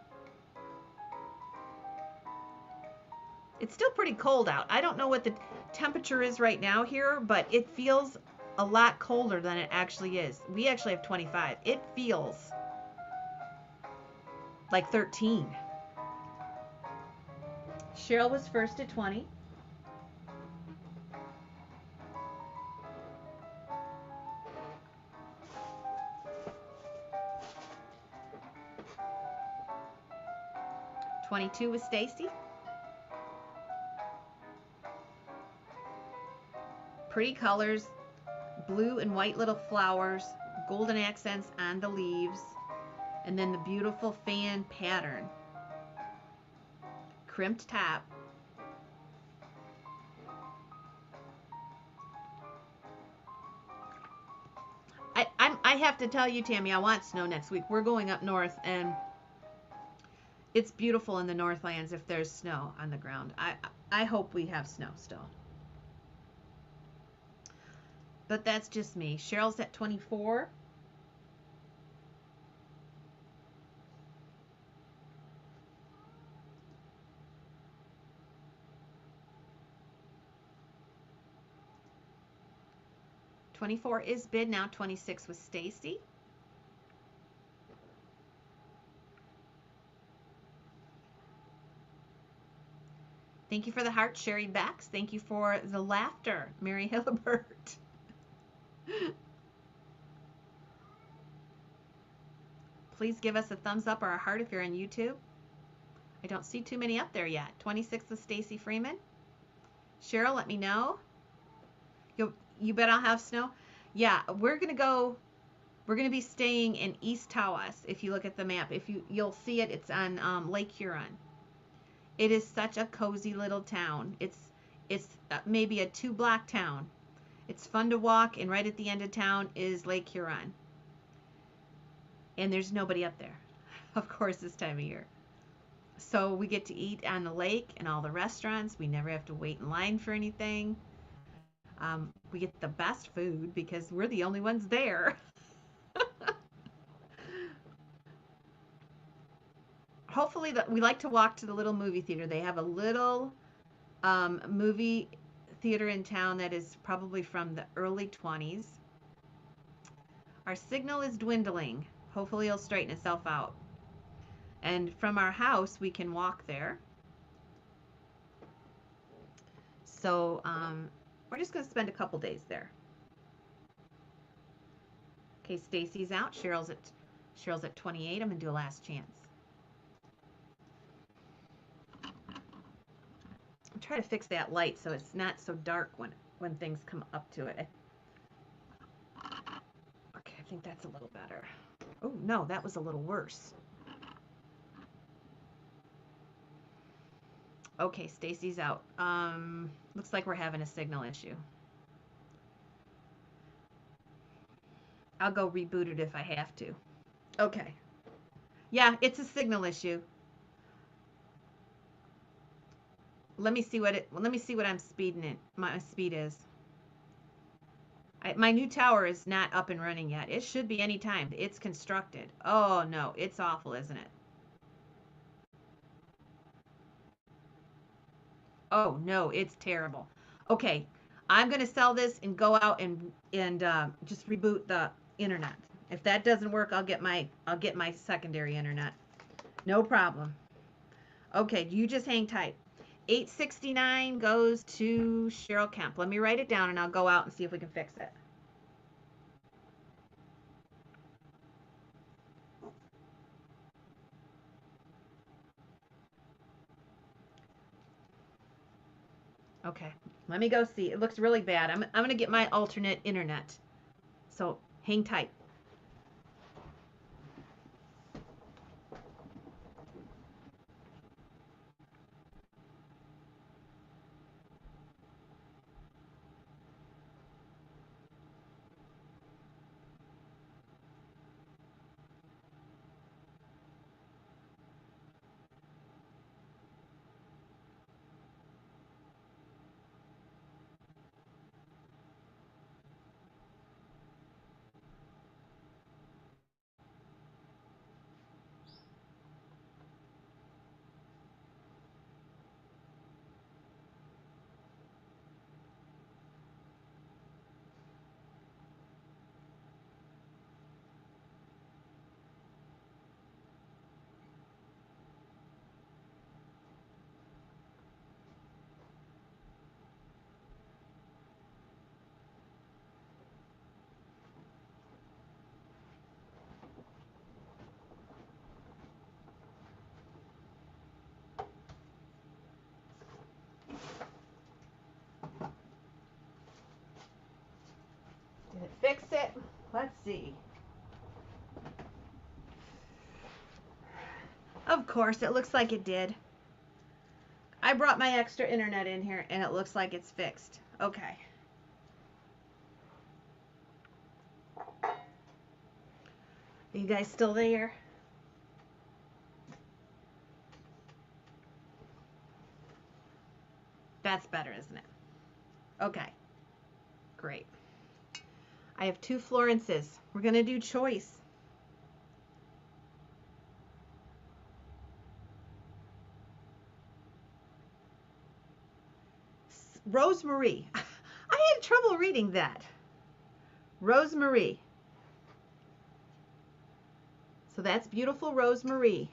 It's still pretty cold out. I don't know what the temperature is right now here, but it feels a lot colder than it actually is. We actually have 25. It feels like 13. Cheryl was first at 20. $22 was Stacy. Pretty colors, blue and white little flowers, golden accents on the leaves, and then the beautiful fan pattern. Crimped top. I have to tell you, Tammy, I want snow next week. We're going up north, and It's beautiful in the Northlands if there's snow on the ground. I hope we have snow still. But that's just me. Cheryl's at 24. $24 is bid now. 26 with Stacy. Thank you for the heart, Sherry Becks. Thank you for the laughter, Mary Hillibert. Please give us a thumbs up or a heart if you're on YouTube. I don't see too many up there yet. 26 with Stacy Freeman. Cheryl, let me know. You bet I'll have snow. Yeah, we're gonna be staying in East Tawas. If you look at the map, you'll see it. It's on Lake Huron. It is such a cozy little town. It's maybe a 2-block town. It's fun to walk, and right at the end of town is Lake Huron. And there's nobody up there, of course, this time of year. So we get to eat on the lake and all the restaurants. We never have to wait in line for anything. We get the best food because we're the only ones there. Hopefully, we like to walk to the little movie theater. They have a little movie theater in town that is probably from the early 20s. Our signal is dwindling. Hopefully, it'll straighten itself out. And from our house, we can walk there. So we're just going to spend a couple days there. Okay, Stacy's out. Cheryl's at 28. I'm going to do a last chance. I'm trying to fix that light so it's not so dark when things come up to it. Okay, I think that's a little better. Oh, no, that was a little worse. Okay, Stacy's out. Looks like we're having a signal issue. I'll go reboot it if I have to. Okay. Yeah, it's a signal issue. Let me see what I'm speeding it. My speed is. My new tower is not up and running yet. It should be any time. It's constructed. Oh no, it's awful, isn't it? Oh no, it's terrible. Okay, I'm gonna sell this and go out and just reboot the internet. If that doesn't work, I'll get my secondary internet. No problem. Okay, you just hang tight. 869 goes to Cheryl Kemp. Let me write it down and I'll go out and see if we can fix it. Okay, let me go see. It looks really bad. I'm going to get my alternate internet. So hang tight. Did it fix it? Let's see. Of course, it looks like it did. I brought my extra internet in here and it looks like it's fixed. Okay. Are you guys still there? Okay, great. I have 2 Florences. We're going to do choice. Rosemary. I had trouble reading that. Rosemary. So that's beautiful Rosemary.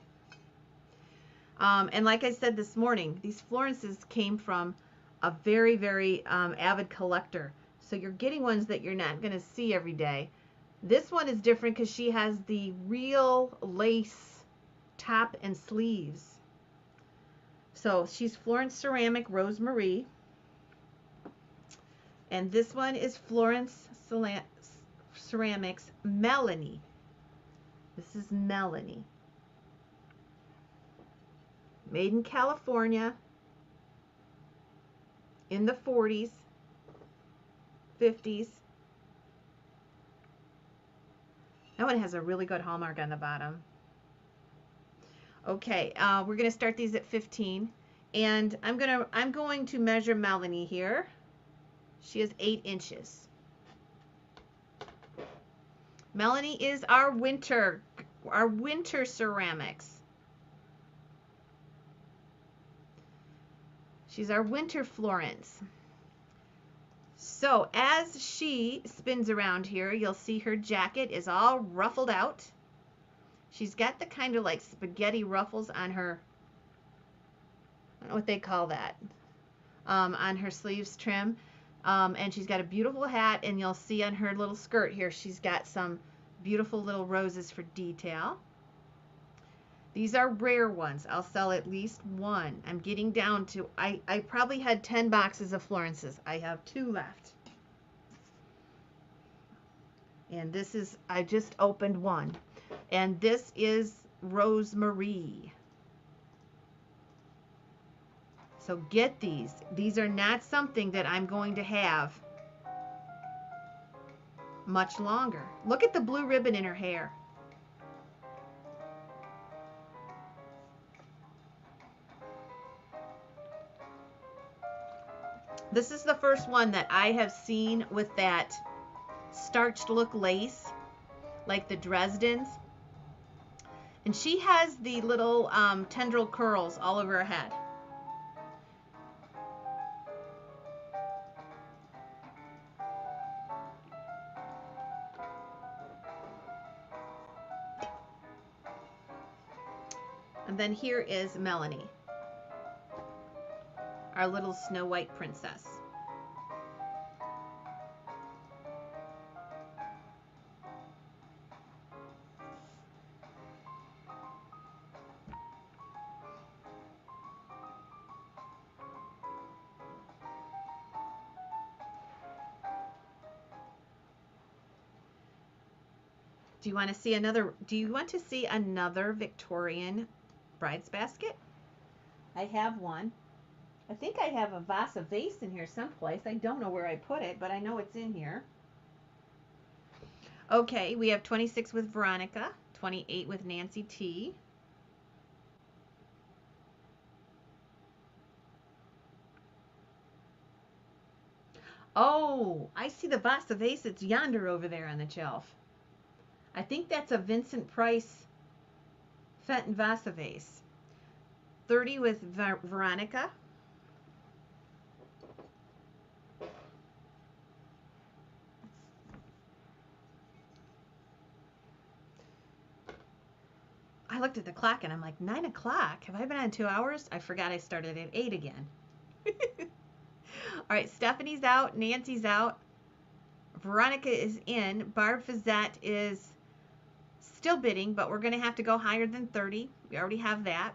And like I said this morning, these Florences came from a very, very avid collector. So you're getting ones that you're not going to see every day. This one is different because she has the real lace top and sleeves. So she's Florence Ceramic Rosemary. And this one is Florence Ceramics Melanie. This is Melanie. Made in California in the 40s, 50s. That one has a really good hallmark on the bottom. Okay, we're going to start these at 15. And I'm going to measure Melanie here. She is 8 inches. Melanie is our winter ceramics. She's our winter Florence. So as she spins around here, you'll see her jacket is all ruffled out. She's got the kind of like spaghetti ruffles on her, I don't know what they call that, on her sleeves trim. And she's got a beautiful hat, and you'll see on her little skirt here, she's got some beautiful little roses for detail. These are rare ones. I'll sell at least 1. I'm getting down to, I probably had 10 boxes of Florences. I have 2 left. And this is, I just opened one. And this is Rosemary. So get these. These are not something that I'm going to have much longer. Look at the blue ribbon in her hair. This is the first one that I have seen with that starched look lace, like the Dresdens. And she has the little tendril curls all over her head. And then here is Melanie, our little Snow White princess. Do you want to see another Victorian bride's basket? I have one. I think I have a vase of vase in here someplace. I don't know where I put it, but I know it's in here. Okay, we have 26 with Veronica, 28 with Nancy T. Oh, I see the vase of vase. It's yonder over there on the shelf. I think that's a Vincent Price Fenton vase of vase. 30 with Veronica. I looked at the clock and I'm like, 9 o'clock? Have I been on 2 hours? I forgot I started at 8 again. All right, Stephanie's out. Nancy's out. Veronica is in. Barb Fazette is still bidding, but we're going to have to go higher than 30. We already have that.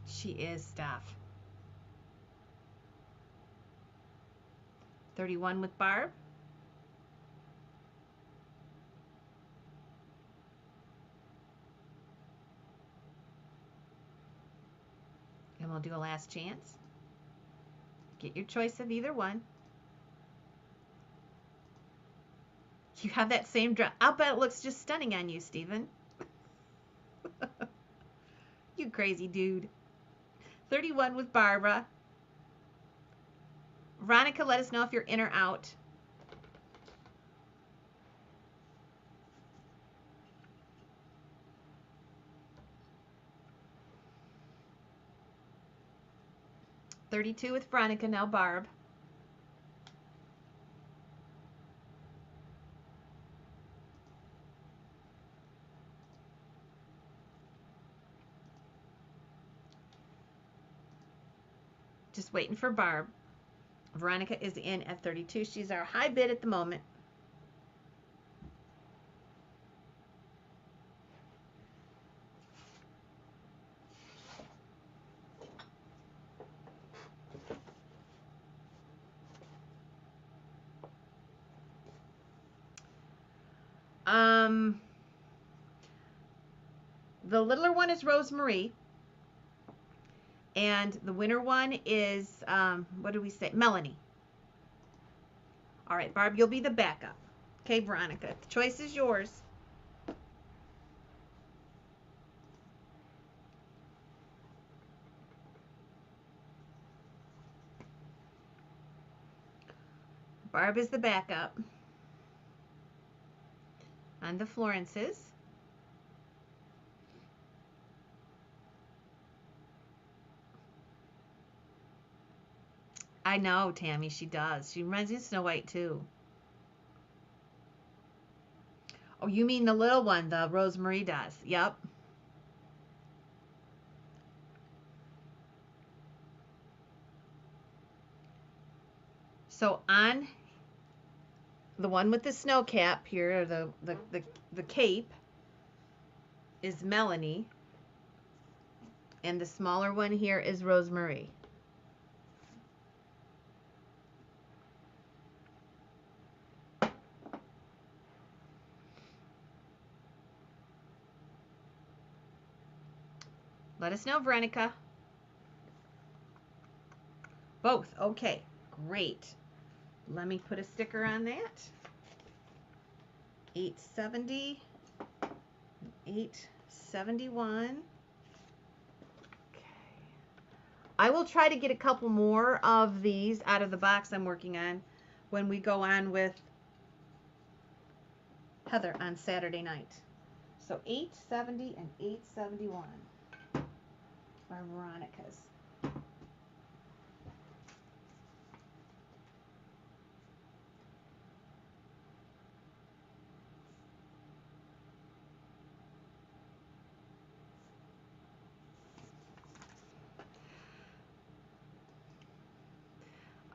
She is, Steph. 31 with Barb. And we'll do a last chance. Get your choice of either one. You have that same dress. I'll bet it looks just stunning on you, Stephen. crazy dude. 31 with Barbara. Veronica, let us know if you're in or out. $32 with Veronica, now Barb. Just waiting for Barb. Veronica is in at 32. She's our high bid at the moment. The littler one is Rosemary. And the winner one is, what did we say? Melanie. All right, Barb, you'll be the backup. Okay, Veronica, the choice is yours. Barb is the backup on the Florences. I know, Tammy, she does. She reminds me of Snow White, too. Oh, you mean the little one, the Rosemary does. Yep. So on the one with the snow cap here, the cape, is Melanie. And the smaller one here is Rosemary. Let us know, Veronica. Both. Okay, great. Let me put a sticker on that. 870, 871. Okay. I will try to get a couple more of these out of the box I'm working on when we go on with Heather on Saturday night. So 870 and 871 are Veronica's.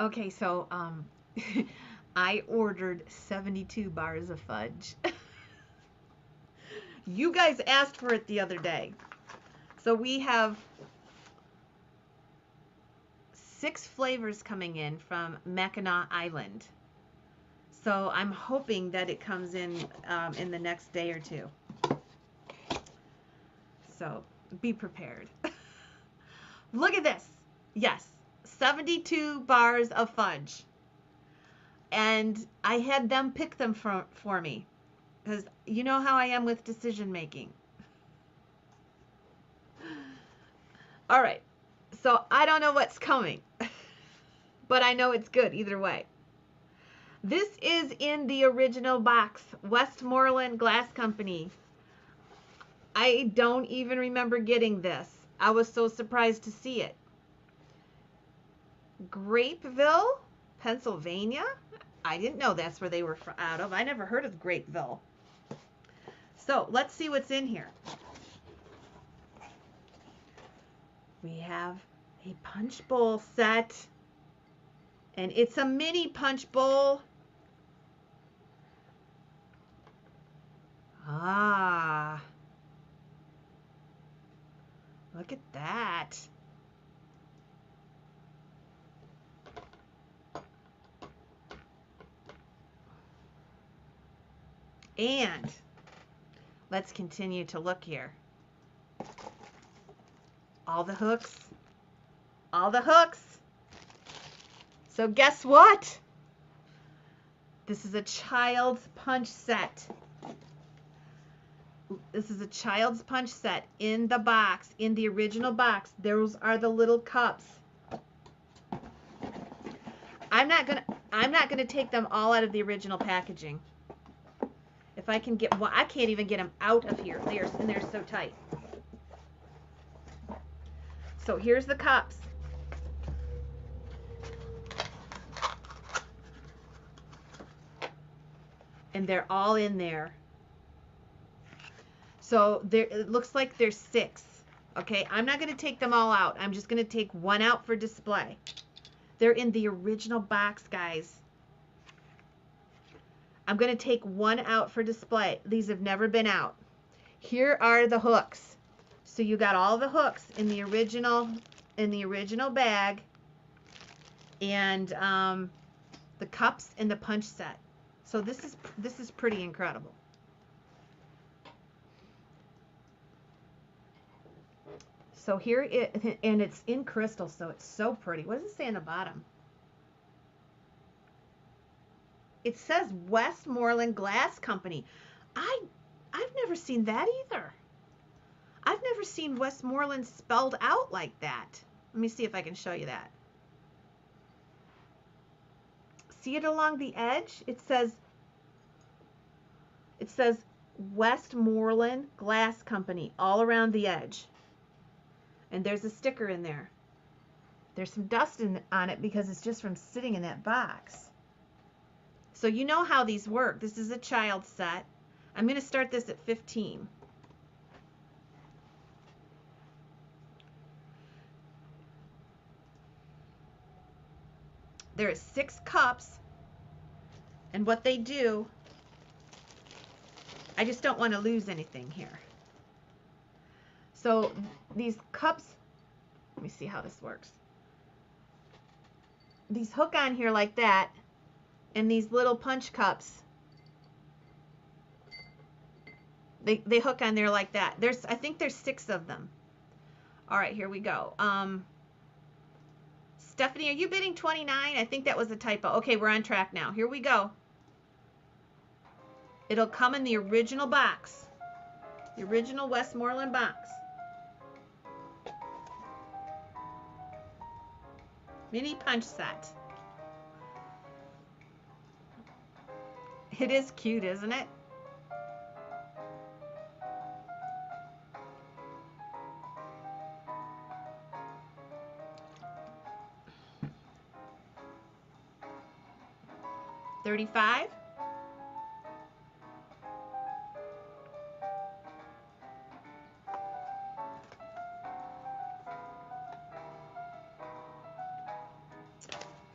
Okay, so I ordered 72 bars of fudge. You guys asked for it the other day. So we have 6 flavors coming in from Mackinac Island. So I'm hoping that it comes in the next day or two. So be prepared. Look at this. Yes, 72 bars of fudge. And I had them pick them for me. Because you know how I am with decision making. All right. So I don't know what's coming. But I know it's good either way. This is in the original box. Westmoreland Glass Company. I don't even remember getting this. I was so surprised to see it. Grapeville, Pennsylvania. I didn't know that's where they were out of. I never heard of Grapeville. So let's see what's in here. We have a punch bowl set. And it's a mini punch bowl. Ah. Look at that. And let's continue to look here. All the hooks. All the hooks. So guess what? This is a child's punch set. This is a child's punch set in the box, in the original box. Those are the little cups. I'm not gonna take them all out of the original packaging. If I can get one, I can't even get them out of here. They're so tight. So here's the cups. And they're all in there. So there, it looks like there's 6. Okay, I'm not going to take them all out. I'm just going to take one out for display. They're in the original box, guys. I'm going to take one out for display. These have never been out. Here are the hooks. So you got all the hooks in the original bag, and the cups and the punch set. So this is pretty incredible. So here and it's in crystal, so it's so pretty. What does it say on the bottom? It says Westmoreland Glass Company. I've never seen that either. I've never seen Westmoreland spelled out like that. Let me see if I can show you that. See it along the edge? It says Westmoreland Glass Company all around the edge. And there's a sticker in there. There's some dust on it because it's just from sitting in that box. So you know how these work. This is a child set. I'm going to start this at 15. There are 6 cups, and what they do, I just don't want to lose anything here. So these cups, let me see how this works. These hook on here like that, and these little punch cups, they hook on there like that. I think there's 6 of them. All right, here we go. Stephanie, are you bidding 29? I think that was a typo. Okay, we're on track now. Here we go. It'll come in the original box. The original Westmoreland box. Mini punch set. It is cute, isn't it? $35.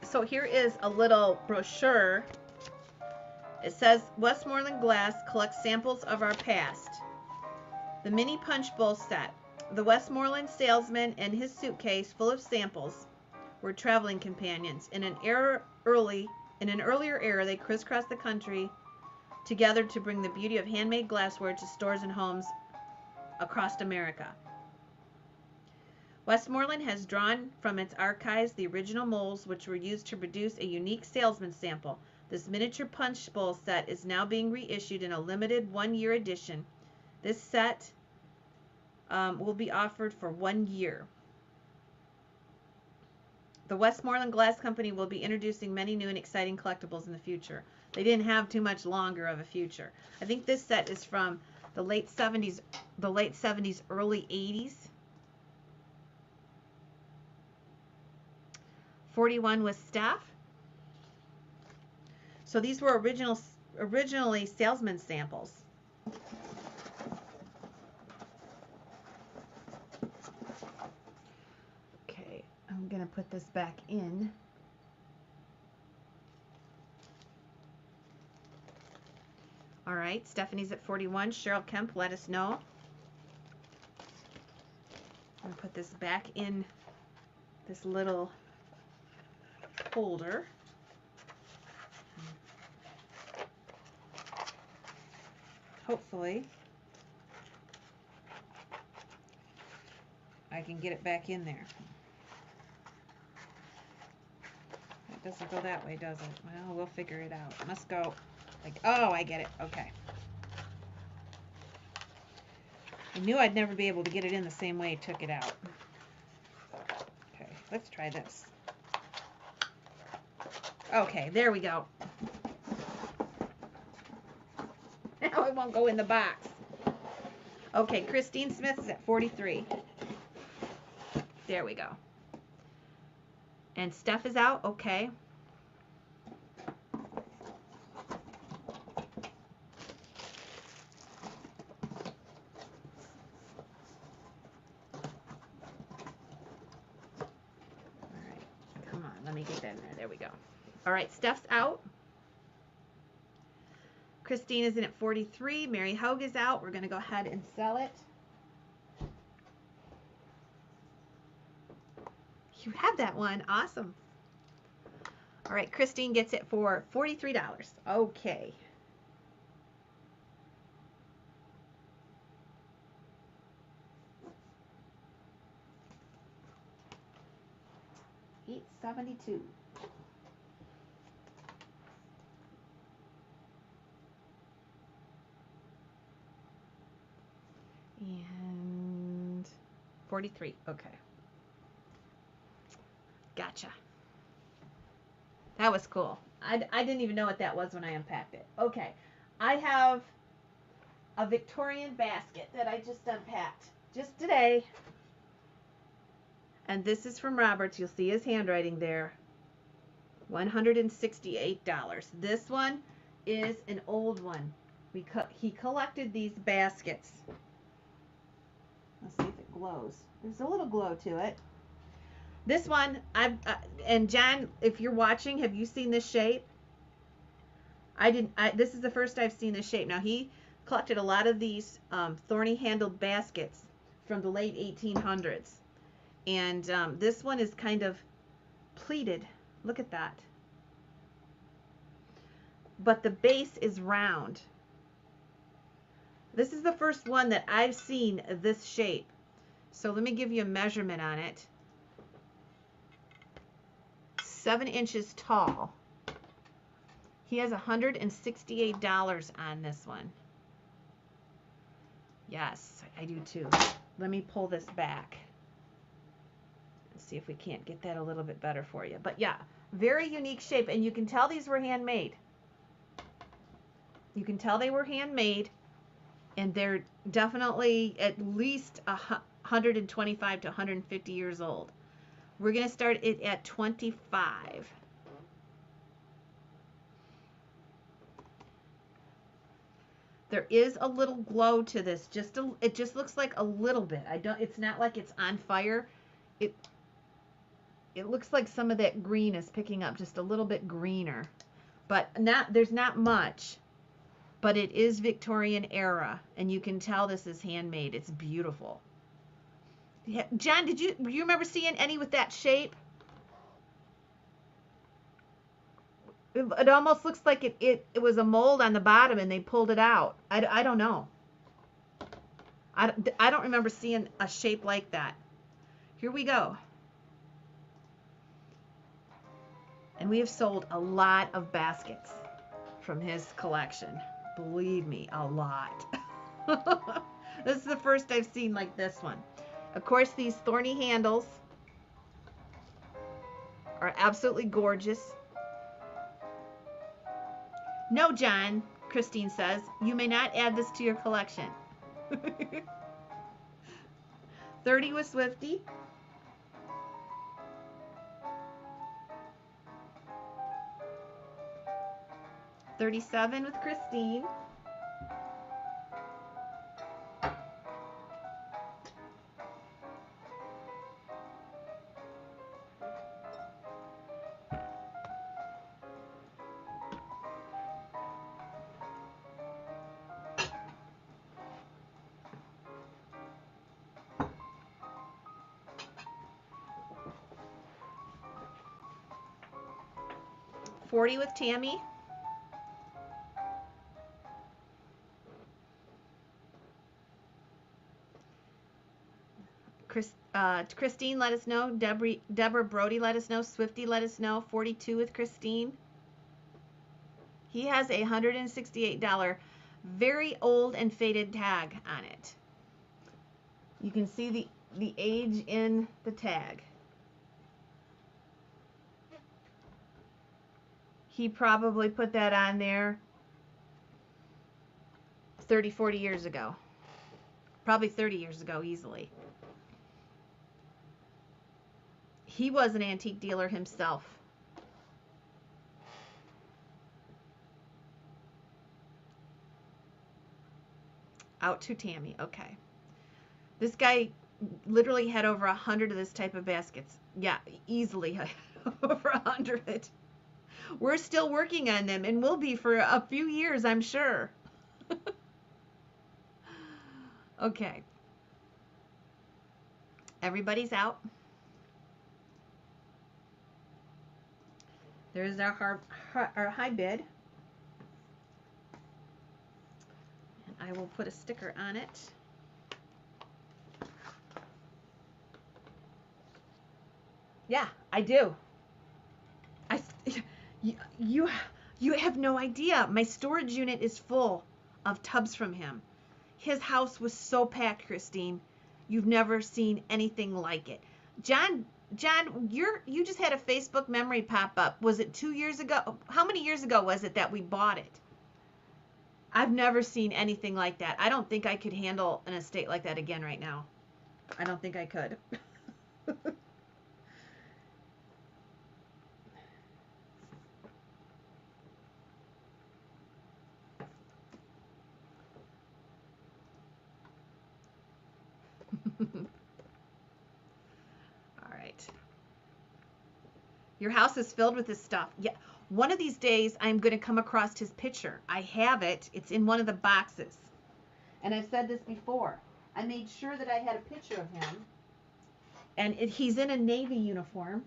So here is a little brochure. It says Westmoreland Glass collects samples of our past. The mini punch bowl set. The Westmoreland salesman and his suitcase full of samples were traveling companions. In an earlier era, they crisscrossed the country together to bring the beauty of handmade glassware to stores and homes across America. Westmoreland has drawn from its archives the original molds which were used to produce a unique salesman sample. This miniature punch bowl set is now being reissued in a limited 1-year edition. This set will be offered for 1 year. The Westmoreland Glass Company will be introducing many new and exciting collectibles in the future. They didn't have too much longer of a future. I think this set is from the late 70s, early 80s. 41 with staff. So these were originally salesman samples. Okay, I'm going to put this back in. All right, Stephanie's at 41. Cheryl Kemp, let us know. I'm going to put this back in this little holder. Hopefully I can get it back in there. It doesn't go that way, does it? Well, we'll figure it out. It must go like, oh, I get it. Okay. I knew I'd never be able to get it in the same way I took it out. Okay, let's try this. Okay, there we go. Now it won't go in the box. Okay, Christine Smith is at 43. There we go. And Steph is out. Okay. Let me get that in there. There we go. All right, Steph's out. Christine is in at 43. Mary Hogue is out. We're going to go ahead and sell it. You had that one. Awesome. All right, Christine gets it for $43. Okay. $8.72. And 43. Okay. Gotcha. That was cool. I didn't even know what that was when I unpacked it. Okay. I have a Victorian basket that I just unpacked just today. And this is from Roberts. You'll see his handwriting there. $168. This one is an old one. He collected these baskets. Let's see if it glows. There's a little glow to it. This one, and John, if you're watching, have you seen this shape? This is the first I've seen this shape. Now, he collected a lot of these thorny handled baskets from the late 1800s. And this one is kind of pleated. Look at that. But the base is round. This is the first one that I've seen this shape. So let me give you a measurement on it. 7 inches tall. He has $168 on this one. Yes, I do too. Let me pull this back. Let's see if we can't get that a little bit better for you. But yeah, very unique shape. And you can tell these were handmade. You can tell they were handmade. And they're definitely at least 125 to 150 years old. We're going to start it at 25. There is a little glow to this. It just looks like a little bit. It's not like it's on fire. It looks like some of that green is picking up, just a little bit greener. But there's not much. But it is Victorian era, and you can tell this is handmade. It's beautiful. John, do you remember seeing any with that shape? It almost looks like it was a mold on the bottom and they pulled it out. I don't know. I don't remember seeing a shape like that. Here we go. And we have sold a lot of baskets from his collection. Believe me, a lot. This is the first I've seen like this one. Of course, these thorny handles are absolutely gorgeous. No, John, Christine says, you may not add this to your collection. 30 with Swifty. $37 with Christine. $40 with Tammy. Christine let us know. Deborah Brody let us know. Swifty let us know. 42 with Christine. He has a $168 very old and faded tag on it. You can see the age in the tag. He probably put that on there 30, 40 years ago. Probably 30 years ago easily. He was an antique dealer himself. Out to Tammy. Okay. This guy literally had over 100 of this type of baskets. Yeah, easily over 100. We're still working on them and will be for a few years, I'm sure. Okay. Everybody's out. There's our high bid. And I will put a sticker on it. Yeah, I do. You have no idea. My storage unit is full of tubs from him. His house was so packed, Christine. You've never seen anything like it. John, you just had a Facebook memory pop up. Was it 2 years ago? How many years ago was it that we bought it? I've never seen anything like that. I don't think I could handle an estate like that again right now. I don't think I could. All right. Your house is filled with this stuff. Yeah. One of these days, I'm going to come across his picture. I have it. It's in one of the boxes. And I've said this before. I made sure that I had a picture of him. And he's in a Navy uniform.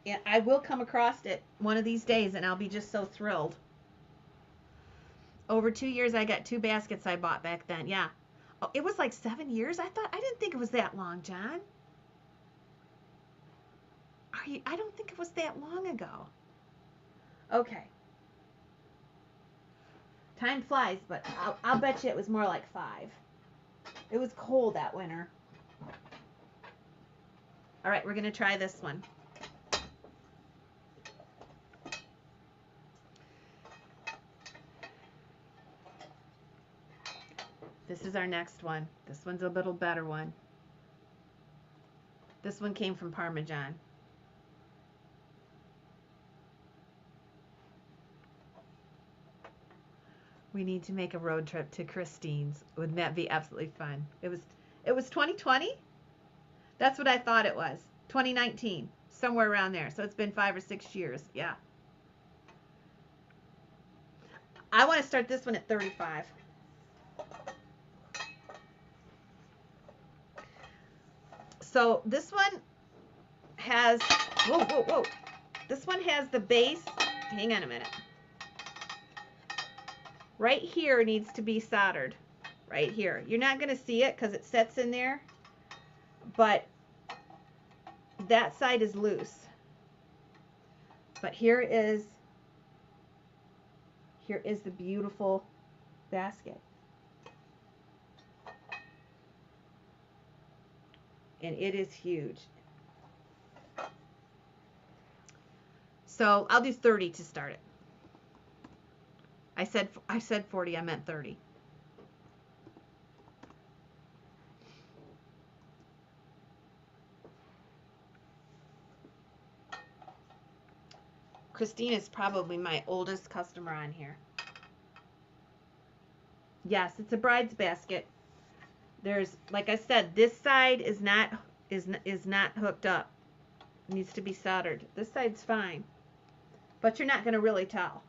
And I will come across it one of these days, and I'll be just so thrilled. Over 2 years, I got 2 baskets I bought back then. Yeah. Oh, it was like 7 years? I didn't think it was that long, John. I don't think it was that long ago. Okay. Time flies, but I'll bet you it was more like 5. It was cold that winter. All right, we're going to try this one. This is our next one. This one's a little better one. This one came from Parmesan. We need to make a road trip to Christine's. Wouldn't that be absolutely fun? It was 2020? That's what I thought it was. 2019. Somewhere around there. So it's been 5 or 6 years. Yeah. I want to start this one at 35. So this one has, whoa. This one has the base. Hang on a minute. Right here needs to be soldered. Right here. You're not going to see it because it sets in there. But that side is loose. But here is the beautiful basket. And it is huge. So I'll do 30 to start it. I said 40, I meant 30. Christine is probably my oldest customer on here. Yes, it's a bride's basket. There's, like I said, this side is not hooked up. It needs to be soldered. This side's fine, but you're not going to really tell.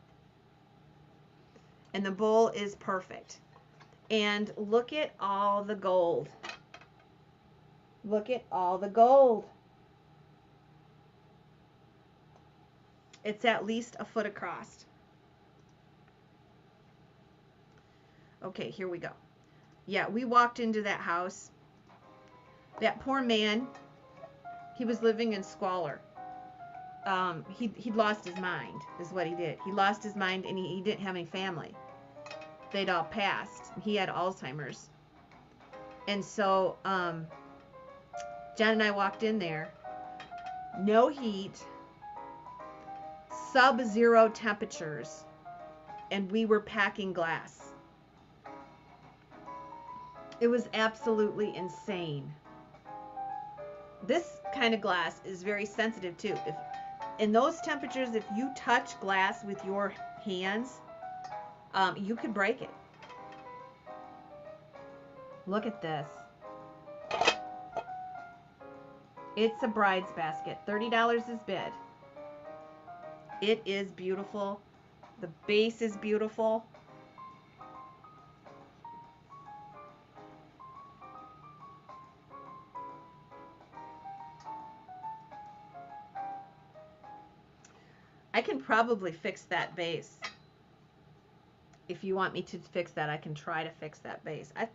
And the bowl is perfect. And look at all the gold. Look at all the gold. It's at least a foot across. Okay, here we go. Yeah, we walked into that house. That poor man, he was living in squalor. He'd lost his mind, is what he did. He lost his mind, and he didn't have any family. They'd all passed. He had Alzheimer's. And so Jen and I walked in there, no heat, sub-zero temperatures, and we were packing glass. It was absolutely insane. This kind of glass is very sensitive too. If in those temperatures, if you touch glass with your hands, you could break it. Look at this. It's a bride's basket. $30 is bid. It is beautiful. The base is beautiful. I can probably fix that base. If you want me to fix that, I can try to fix that base. I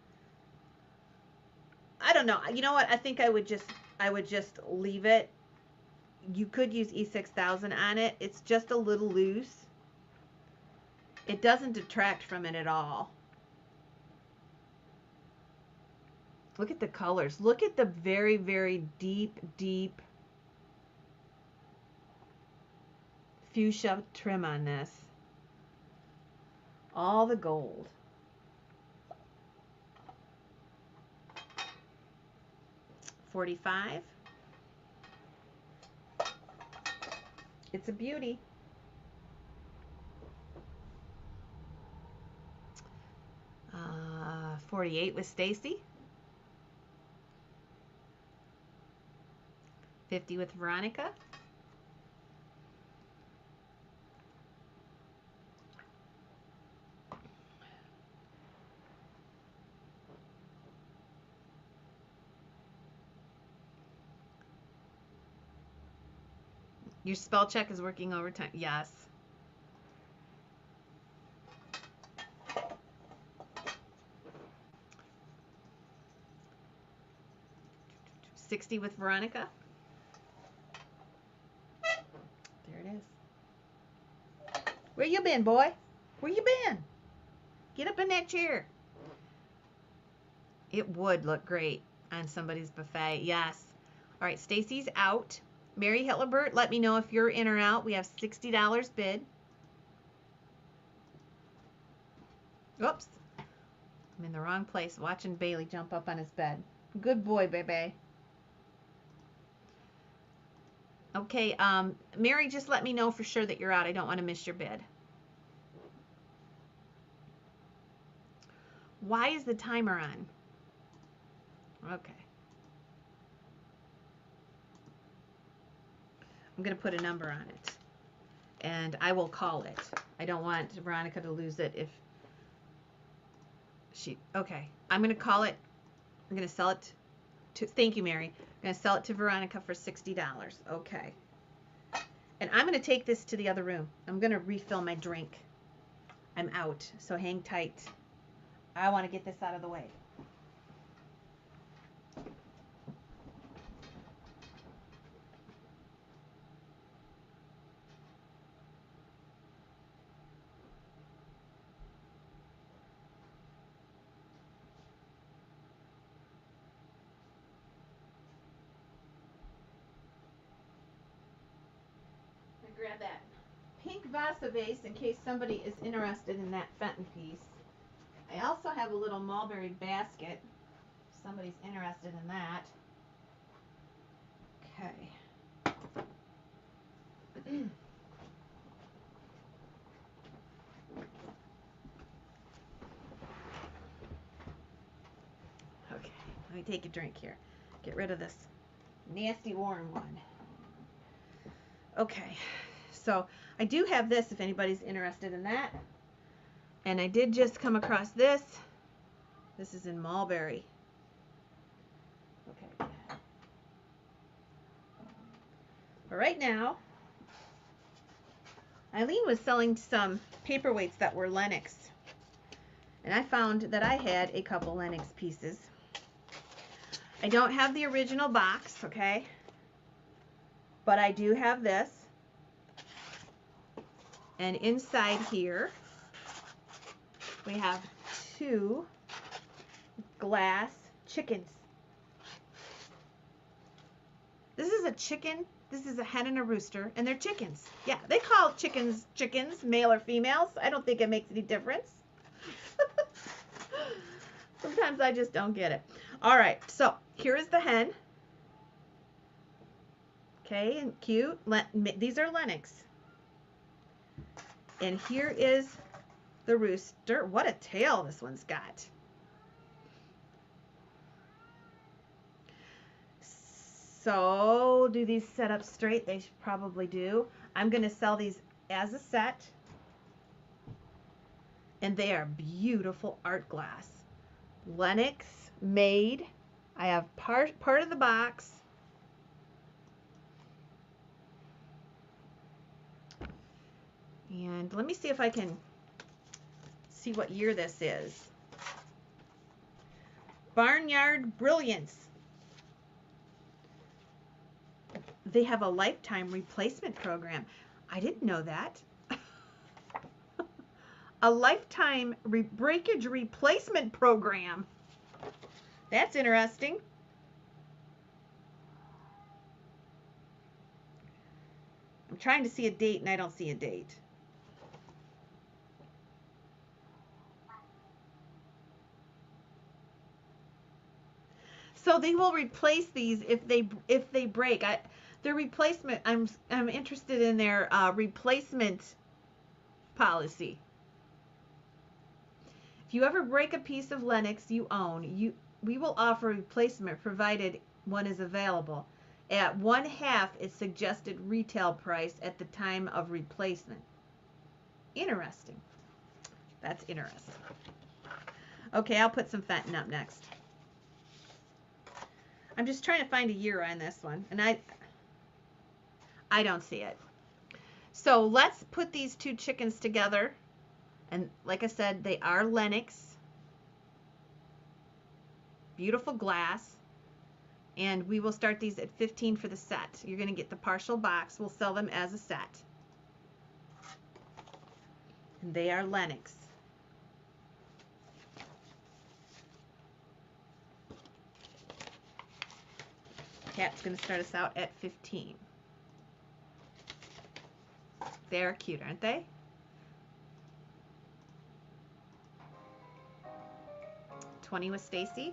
don't know. You know what? I think I would just leave it. You could use E6000 on it. It's just a little loose. It doesn't detract from it at all. Look at the colors. Look at the very, very deep, deep fuchsia trim on this. All the gold. $45. It's a beauty. $48 with Stacy. $50 with Veronica. Your spell check is working overtime. Yes. $60 with Veronica. There it is. Where you been, boy? Where you been? Get up in that chair. It would look great on somebody's buffet. Yes. All right, Stacy's out. Mary Hitlerbert, let me know if you're in or out. We have $60 bid. Oops. I'm in the wrong place watching Bailey jump up on his bed. Good boy, baby. Okay, Mary, just let me know for sure that you're out. I don't want to miss your bid. Why is the timer on? Okay. I'm going to put a number on it. And I will call it. I don't want Veronica to lose it if she... Okay. I'm going to call it. I'm going to sell it to... Thank you, Mary. I'm going to sell it to Veronica for $60. Okay. And I'm going to take this to the other room. I'm going to refill my drink. I'm out. So hang tight. I want to get this out of the way. Grab that pink Vasa vase in case somebody is interested in that Fenton piece. I also have a little mulberry basket if somebody's interested in that. Okay. Okay, let me take a drink here. Get rid of this nasty warm one. Okay, so I do have this if anybody's interested in that. And I did just come across this. This is in mulberry. Okay. But right now, Eileen was selling some paperweights that were Lennox. And I found that I had a couple Lennox pieces. I don't have the original box, okay? But I do have this. And inside here, we have two glass chickens. This is a chicken. This is a hen and a rooster, and they're chickens. Yeah, they call chickens chickens, male or females. I don't think it makes any difference. Sometimes I just don't get it. All right, so here is the hen. Okay, and cute. These are Lennox. And here is the rooster. What a tail this one's got. So, do these set up straight? They probably do. I'm going to sell these as a set. And they are beautiful art glass. Lennox made. I have part of the box. And let me see if I can see what year this is. Barnyard Brilliance. They have a lifetime replacement program. I didn't know that. A lifetime breakage replacement program. That's interesting. I'm trying to see a date and I don't see a date. So they will replace these if they break. Their replacement. I'm interested in their replacement policy. If you ever break a piece of Lennox you own, we will offer a replacement provided one is available at 1/2 its suggested retail price at the time of replacement. Interesting. That's interesting. Okay, I'll put some Fenton up next. I'm just trying to find a year on this one, and I don't see it. So let's put these two chickens together. And like I said, they are Lennox. Beautiful glass. And we will start these at $15 for the set. You're going to get the partial box. We'll sell them as a set. And they are Lennox. Cat's going to start us out at $15. They're cute, aren't they? $20 with Stacy.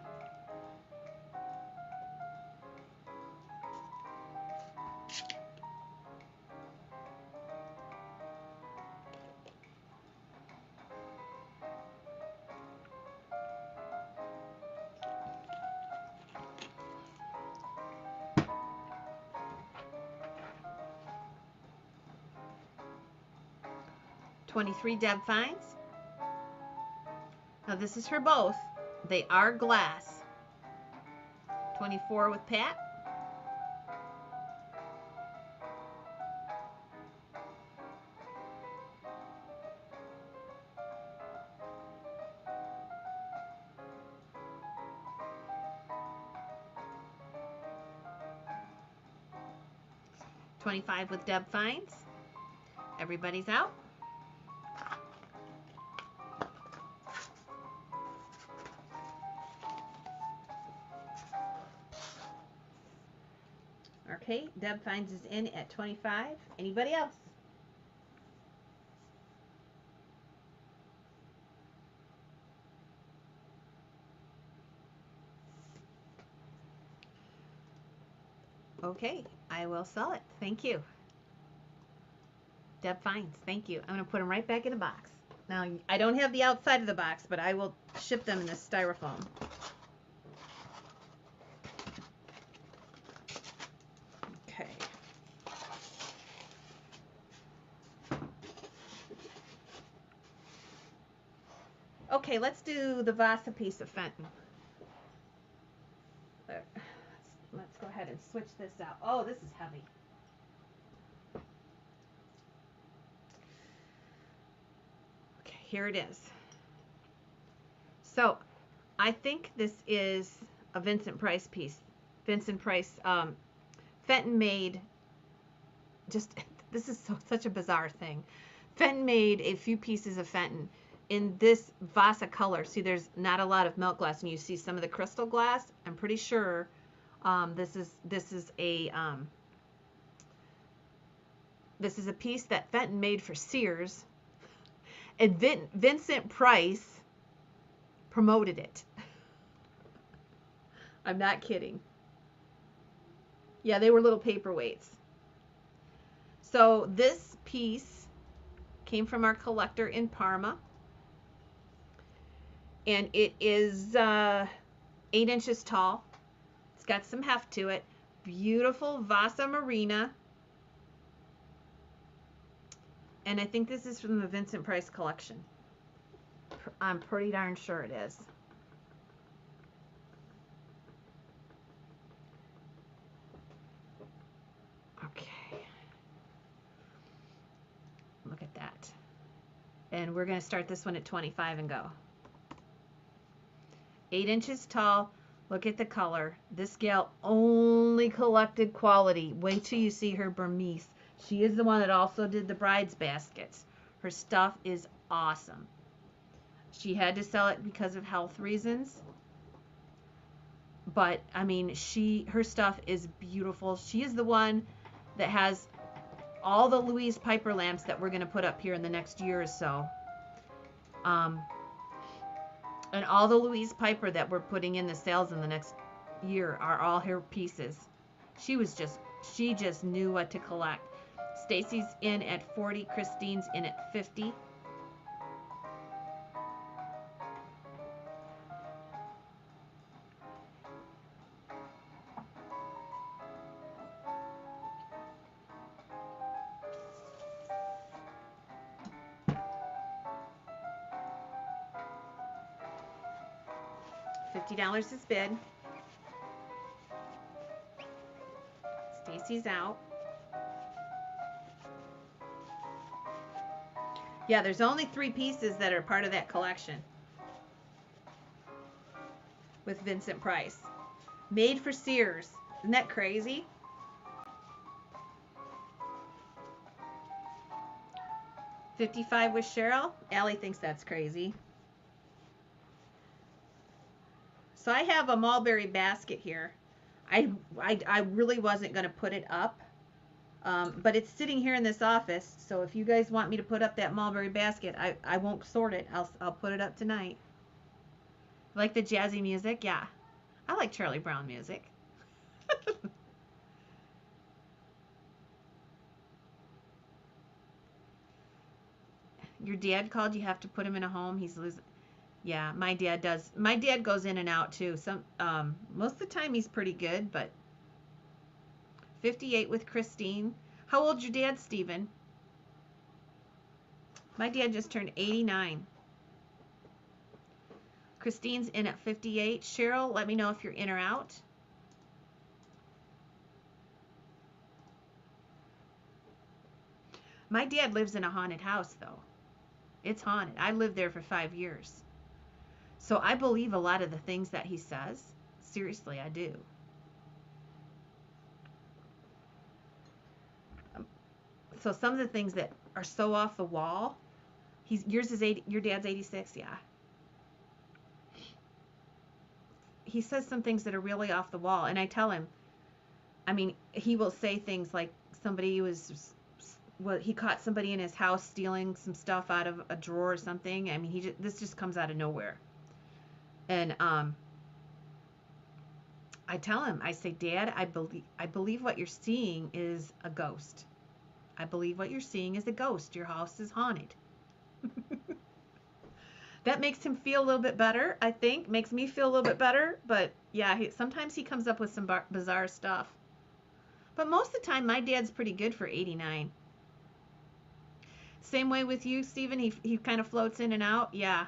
$23 Deb finds. Now this is for both. They are glass. $24 with Pat. $25 with Deb finds. Everybody's out. Okay, Deb finds is in at 25. Anybody else? Okay, I will sell it. Thank you. Deb finds. Thank you. I'm going to put them right back in the box. Now, I don't have the outside of the box, but I will ship them in this styrofoam. Okay. Okay, let's do the Vasa piece of Fenton. Let's go ahead and switch this out. Oh, this is heavy. Okay, here it is. So, I think this is a Vincent Price piece. Vincent Price, Fenton made, this is such a bizarre thing. Fenton made a few pieces of Fenton in this Vasa color. See, there's not a lot of milk glass, and you see some of the crystal glass. I'm pretty sure this is a piece that Fenton made for Sears, and Vincent Price promoted it. I'm not kidding. Yeah, they were little paperweights. So this piece came from our collector in Parma, and it is 8 inches tall. It's got some heft to it. Beautiful Vasa Marina. And I think this is from the Vincent Price collection. I'm pretty darn sure it is. Okay. Look at that. And we're going to start this one at 25 and go. 8 inches tall. Look at the color. This gal only collected quality. Wait till you see her Burmese. She is the one that also did the bride's baskets. Her stuff is awesome. She had to sell it because of health reasons. But, I mean, her stuff is beautiful. She is the one that has all the Louise Piper lamps that we're going to put up here in the next year or so. And all the Louise Piper that we're putting in the sales in the next year are all her pieces. She just knew what to collect. Stacy's in at 40, Christine's in at 50. $50 is bid. Stacy's out. Yeah, there's only 3 pieces that are part of that collection with Vincent Price. Made for Sears. Isn't that crazy? $55 with Cheryl. Allie thinks that's crazy. So I have a mulberry basket here. I really wasn't going to put it up. But it's sitting here in this office, so if you guys want me to put up that mulberry basket, I won't sort it. I'll put it up tonight. Like the jazzy music? Yeah. I like Charlie Brown music. Your dad called, you have to put him in a home. He's losing. Yeah, my dad does. My dad goes in and out too. Most of the time he's pretty good, but 58 with Christine. How old's your dad, Stephen? My dad just turned 89. Christine's in at 58. Cheryl, let me know if you're in or out. My dad lives in a haunted house, though. It's haunted. I lived there for 5 years. So I believe a lot of the things that he says. Seriously, I do. So some of the things that are so off the wall, yours is 80, your dad's 86, yeah. He says some things that are really off the wall, and I tell him, I mean, he will say things like he caught somebody in his house stealing some stuff out of a drawer or something. I mean, this just comes out of nowhere. And I tell him, I say, Dad, I believe what you're seeing is a ghost. I believe what you're seeing is a ghost. Your house is haunted. That makes him feel a little bit better, I think. Makes me feel a little bit better. But yeah, sometimes he comes up with some bizarre stuff. But most of the time, my dad's pretty good for 89. Same way with you, Stephen. He kind of floats in and out. Yeah.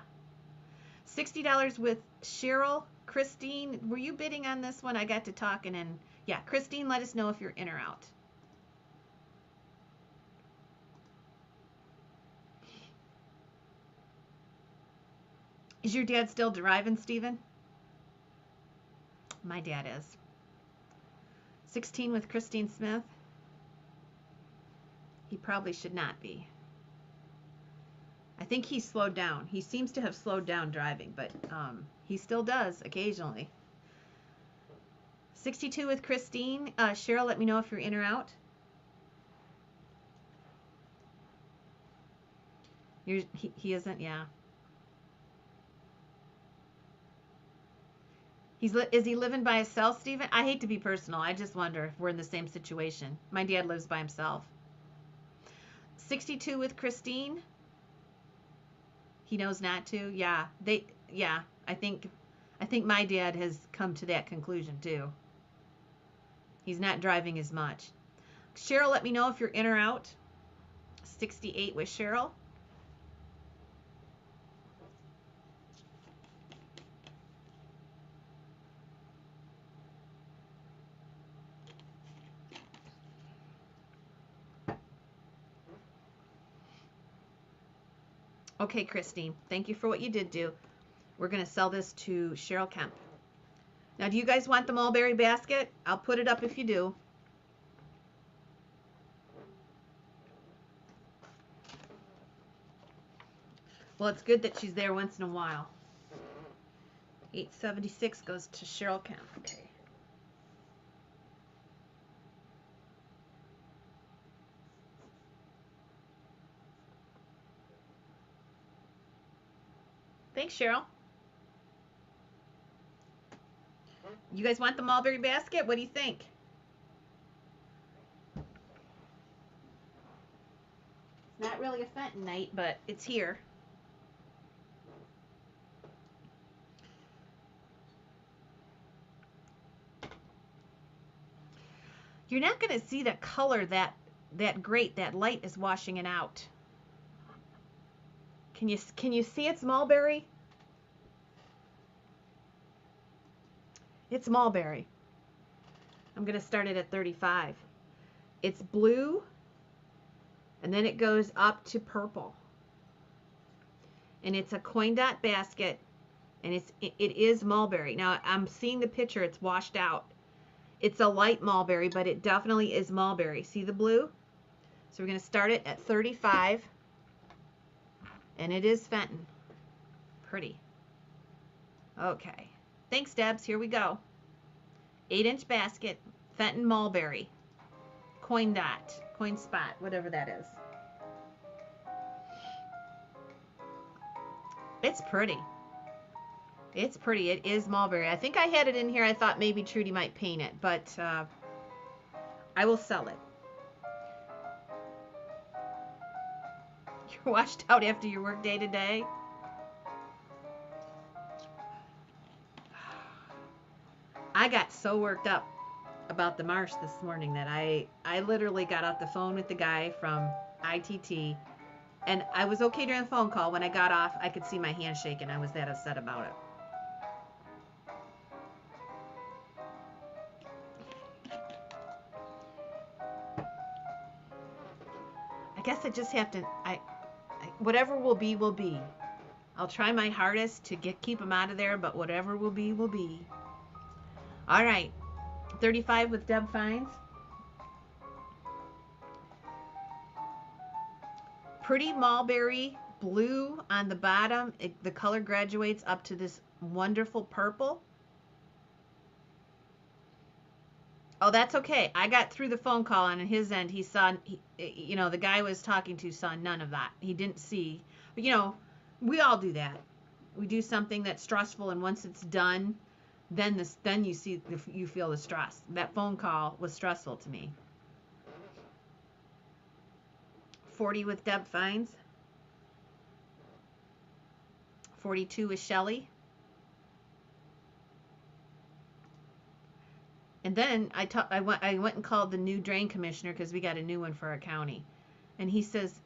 $60 with Cheryl. Christine, were you bidding on this one? I got to talking, and yeah, Christine, let us know if you're in or out. Is your dad still driving, Stephen? My dad is. 16 with Christine Smith. He probably should not be. I think he slowed down. He seems to have slowed down driving, but he still does occasionally. 62 with Christine. Cheryl, let me know if you're in or out. He isn't, yeah. Is he living by himself, Stephen? I hate to be personal. I just wonder if we're in the same situation. My dad lives by himself. 62 with Christine. He knows not to. Yeah, I think my dad has come to that conclusion too. He's not driving as much. Cheryl, let me know if you're in or out. 68 with Cheryl. Okay, Christine, thank you for what you did do. We're going to sell this to Cheryl Kemp. Now, do you guys want the mulberry basket? I'll put it up if you do. Well, it's good that she's there once in a while. 876 goes to Cheryl Kemp. Okay. Thanks, Cheryl. You guys want the mulberry basket? What do you think? It's not really a Fenton night, but it's here. You're not going to see the color that great. That light is washing it out. Can you see it's mulberry? It's mulberry. I'm going to start it at 35. It's blue, and then it goes up to purple. And it's a coin dot basket, and it is mulberry. Now, I'm seeing the picture. It's washed out. It's a light mulberry, but it definitely is mulberry. See the blue? So we're going to start it at 35, and it is Fenton. Pretty. Okay. Thanks, Debs. Here we go. 8-inch basket, Fenton mulberry, coin dot, coin spot, whatever that is. It's pretty. It's pretty. It is mulberry. I think I had it in here. I thought maybe Trudy might paint it, but I will sell it. You're washed out after your work day today? I got so worked up about the marsh this morning that I literally got off the phone with the guy from ITT, and I was okay during the phone call. When I got off, I could see my hand shaking. I was that upset about it. I guess I just have to, whatever will be, will be. I'll try my hardest to keep them out of there, but whatever will be, will be. All right, 35 with Deb Fines. Pretty mulberry blue on the bottom. The color graduates up to this wonderful purple. Oh, that's okay. I got through the phone call, and on his end, he saw, the guy I was talking to saw none of that. He didn't see. But, we all do that. We do something that's stressful, and once it's done, then you feel the stress. That phone call was stressful to me. 40 with Deb Fines. 42 with Shelley. And then I went and called the new drain commissioner because we got a new one for our county. And he says,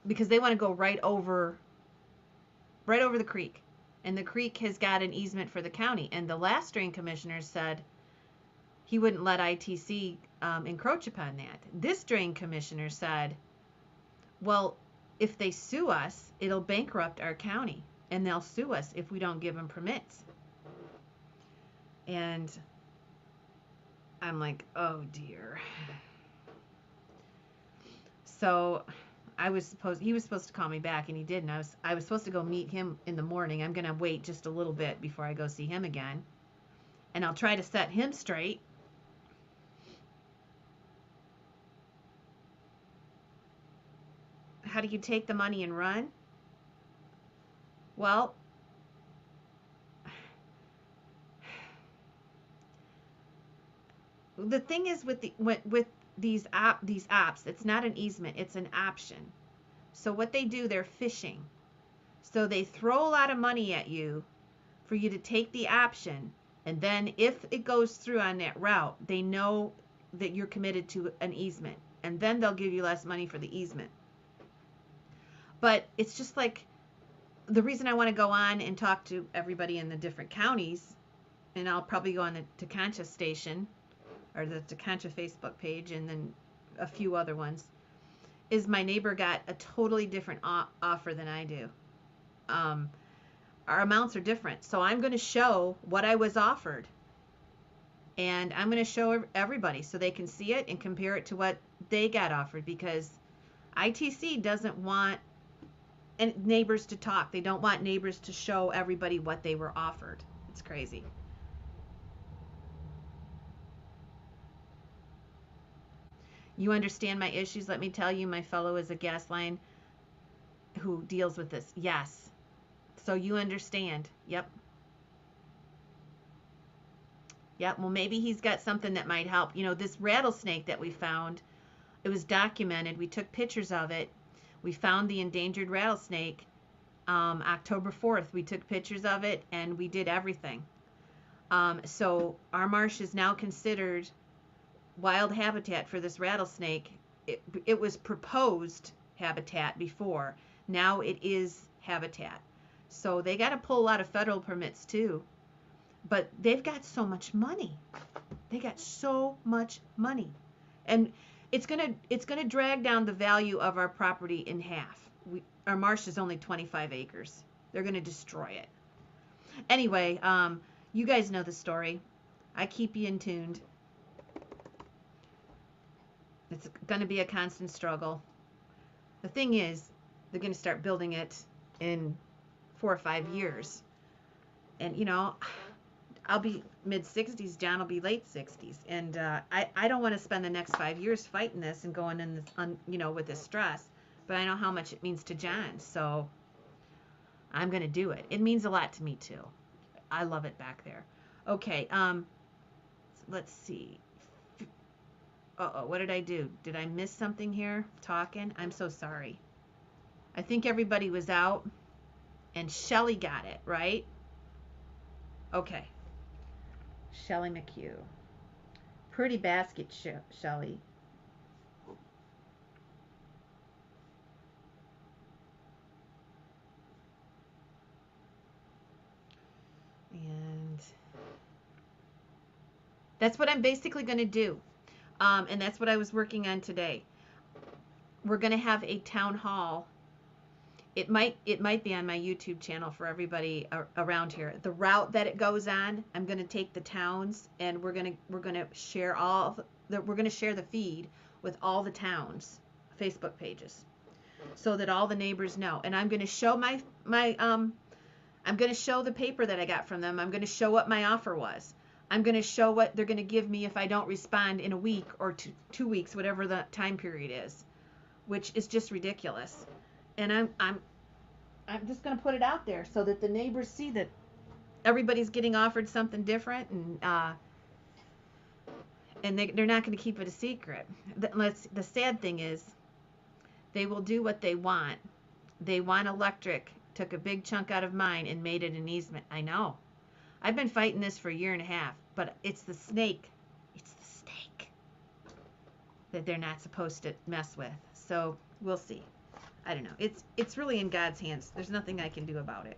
because they want to go right over the creek. And the creek has got an easement for the county. And the last drain commissioner said he wouldn't let ITC encroach upon that. This drain commissioner said, well, if they sue us, it'll bankrupt our county. And they'll sue us if we don't give them permits. And I'm like, oh dear. So he was supposed to call me back, and he didn't. I was supposed to go meet him in the morning. I'm going to wait just a little bit before I go see him again. And I'll try to set him straight. How do you take the money and run? Well, the thing is with these apps, it's not an easement, it's an option. So what they do, they're fishing. So they throw a lot of money at you for you to take the option, and then if it goes through on that route, they know that you're committed to an easement, and then they'll give you less money for the easement. But it's just like, the reason I want to go on and talk to everybody in the different counties, and I'll probably go on the Teconcha station or the Teconcha Facebook page, and then a few other ones, is my neighbor got a totally different offer than I do. Our amounts are different. So I'm going to show what I was offered, and I'm going to show everybody so they can see it and compare it to what they got offered, because ITC doesn't want neighbors to talk. They don't want neighbors to show everybody what they were offered. It's crazy. You understand my issues? Let me tell you, my fellow is a gas line who deals with this. Yes. So you understand. Yep. Yep. Well, maybe he's got something that might help. You know, this rattlesnake that we found, it was documented. We took pictures of it. We found the endangered rattlesnake October 4th. We took pictures of it, and we did everything. So our marsh is now considered wild habitat for this rattlesnake. It was proposed habitat before. Now it is habitat. So they got to pull a lot of federal permits too. But they've got so much money. They got so much money. And it's gonna drag down the value of our property in half. Our marsh is only 25 acres. They're gonna destroy it. Anyway, you guys know the story. I keep you in tuned. It's gonna be a constant struggle. The thing is, they're gonna start building it in 4 or 5 years, and you know, I'll be mid-60s, John will be late 60s, and I don't want to spend the next 5 years fighting this and going in this, you know, with this stress, but I know how much it means to John, so I'm going to do it. It means a lot to me, too. I love it back there. Okay, let's see. Uh-oh, what did I do? Did I miss something here talking? I'm so sorry. I think everybody was out, and Shelly got it, right? Okay. Shelly McHugh. Pretty basket, Shelly. And that's what I'm basically going to do. And that's what I was working on today. We're going to have a town hall. It might be on my YouTube channel for everybody around here. The route that it goes on, I'm going to take the towns, and we're going to share the feed with all the towns Facebook pages, so that all the neighbors know. And I'm going to show I'm going to show the paper that I got from them. I'm going to show what my offer was. I'm going to show what they're going to give me if I don't respond in a week or 2 weeks, whatever the time period is, which is just ridiculous. And I'm just going to put it out there so that the neighbors see that everybody's getting offered something different, and they're not going to keep it a secret. The sad thing is, they will do what they want. They want electric, took a big chunk out of mine and made it an easement. I know. I've been fighting this for a year and a half, but it's the snake. It's the snake that they're not supposed to mess with. So we'll see. I don't know. It's really in God's hands. There's nothing I can do about it.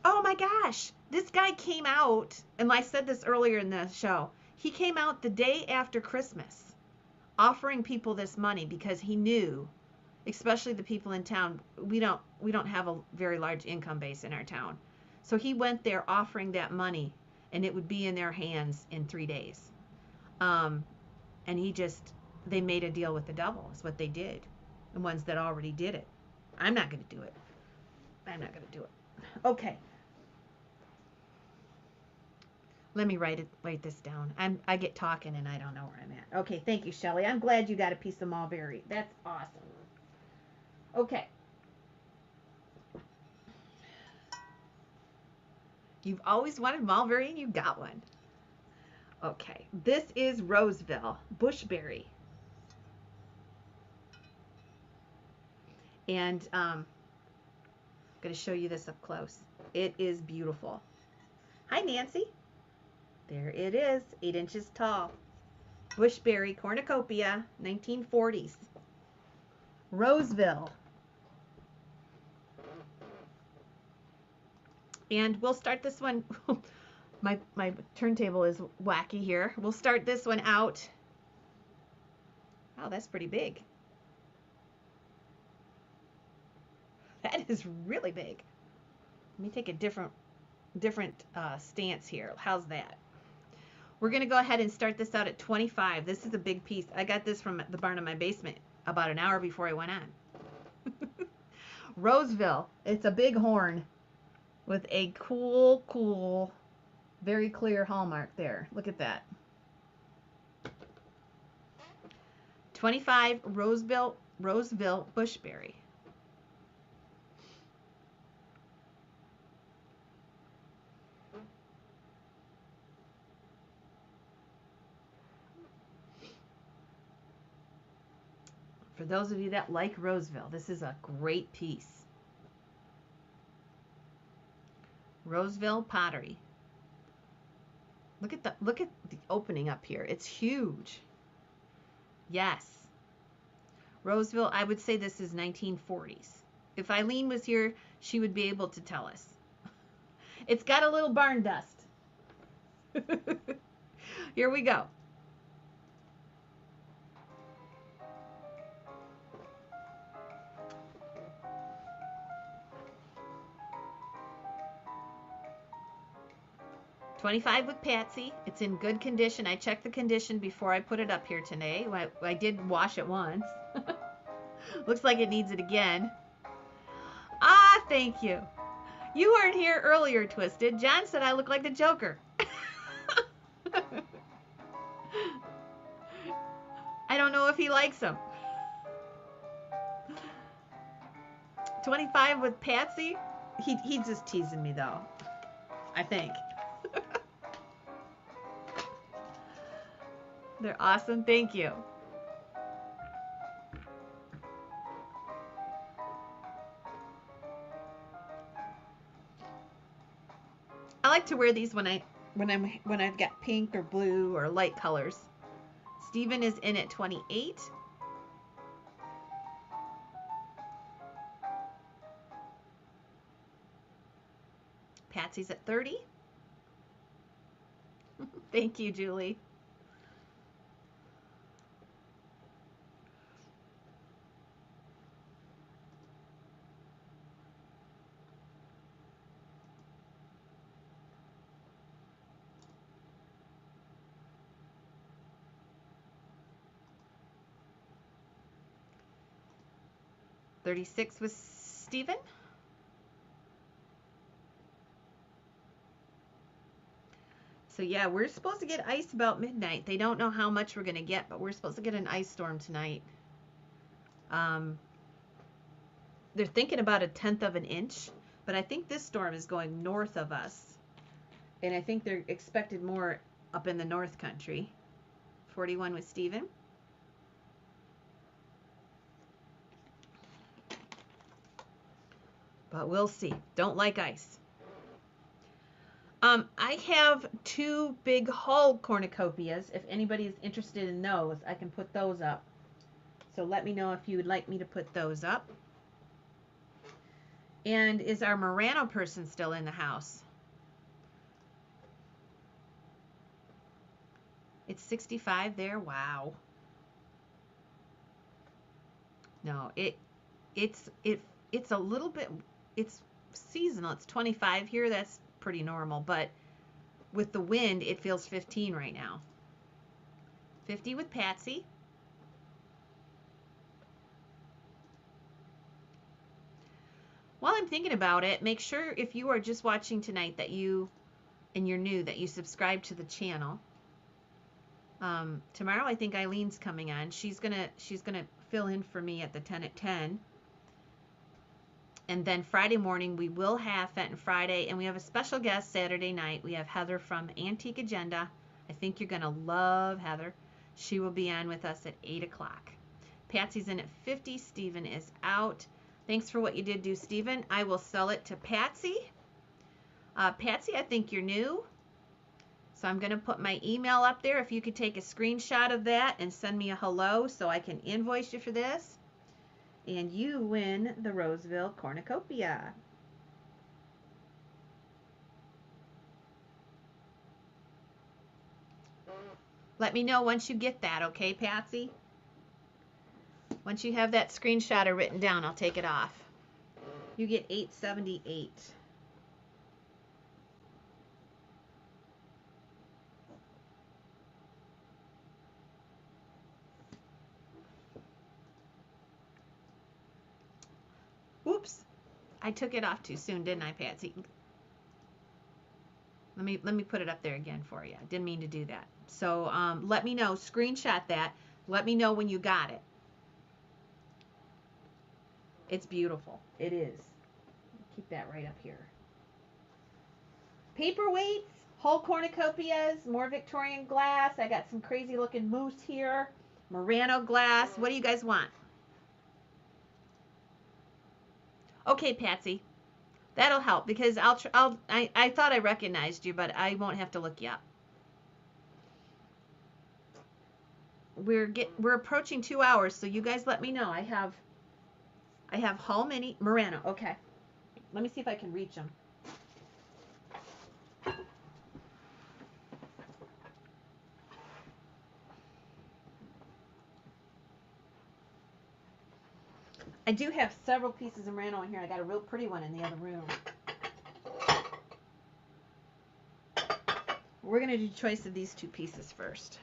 Oh my gosh. This guy came out, and I said this earlier in the show. He came out the day after Christmas offering people this money because he knew, especially the people in town, we don't have a very large income base in our town. So he went there offering that money, and it would be in their hands in 3 days. And he just they made a deal with the devil, is what they did. The ones that already did it. I'm not going to do it. I'm not going to do it. Okay. Let me write this down. I get talking and I don't know where I'm at. Okay, thank you, Shelly. I'm glad you got a piece of mulberry. That's awesome. Okay. You've always wanted mulberry and you got one. Okay, this is Roseville, bushberry. And I'm going to show you this up close. It is beautiful. Hi, Nancy. There it is, 8 inches tall. Bushberry cornucopia, 1940s. Roseville. And we'll start this one. my turntable is wacky here. We'll start this one out. Wow, that's pretty big. That is really big. Let me take a different stance here. How's that? We're going to go ahead and start this out at 25. This is a big piece. I got this from the barn in my basement about an hour before I went on. Roseville. It's a big horn with a cool, very clear hallmark there. Look at that. 25 Roseville bushberry. For those of you that like Roseville, this is a great piece. Roseville pottery. Look at the opening up here. It's huge. Yes. Roseville, I would say this is 1940s. If Eileen was here, she would be able to tell us. It's got a little barn dust. Here we go. $25 with Patsy. It's in good condition. I checked the condition before I put it up here today. I did wash it once. Looks like it needs it again. Ah, thank you. You weren't here earlier, Twisted. John said I look like the Joker. I don't know if he likes them. 25 with Patsy. He's just teasing me though, I think. They're awesome. Thank you. I like to wear these when I've got pink or blue or light colors. Stephen is in at 28. Patsy's at 30. Thank you, Julie. $36 with Stephen. So yeah, we're supposed to get ice about midnight. They don't know how much we're going to get, but we're supposed to get an ice storm tonight. They're thinking about 1/10 of an inch, but I think this storm is going north of us. And I think they're expected more up in the North Country. 41 with Stephen. But we'll see. Don't like ice. I have 2 big hull cornucopias. If anybody is interested in those, I can put those up. So let me know if you would like me to put those up. And is our Murano person still in the house? It's 65 there. Wow. No, it's a little bit, it's seasonal. It's 25 here. That's pretty normal, but with the wind, it feels 15 right now. 50 with Patsy. While I'm thinking about it, make sure if you are just watching tonight that you, and you're new, that you subscribe to the channel. Tomorrow I think Eileen's coming on. She's gonna fill in for me at the 10 at 10. And then Friday morning we will have Fenton Friday, and we have a special guest Saturday night. We have Heather from Antique Agenda. I think you're gonna love Heather. She will be on with us at 8 o'clock. Patsy's in at 50. Stephen is out. Thanks for what you did do, Stephen. I will sell it to Patsy. Patsy, I think you're new. So I'm going to put my email up there. If you could take a screenshot of that and send me a hello so I can invoice you for this. And you win the Roseville cornucopia. Let me know once you get that, okay, Patsy? Once you have that screenshot written down, I'll take it off. You get $8.78. Oops, I took it off too soon, didn't I, Patsy? Let me put it up there again for you. I didn't mean to do that. So let me know, screenshot that. Let me know when you got it. It's beautiful. It is. Keep that right up here. Paperweights, whole cornucopias, more Victorian glass. I got some crazy looking moose here. Murano glass. What do you guys want? Okay, Patsy, that'll help because I thought I recognized you, but I won't have to look you up. We're approaching 2 hours, so you guys let me know. I have how many? Murano. Okay, let me see if I can reach them. I do have several pieces of Murano in here. I got a real pretty one in the other room. We're going to do choice of these 2 pieces first.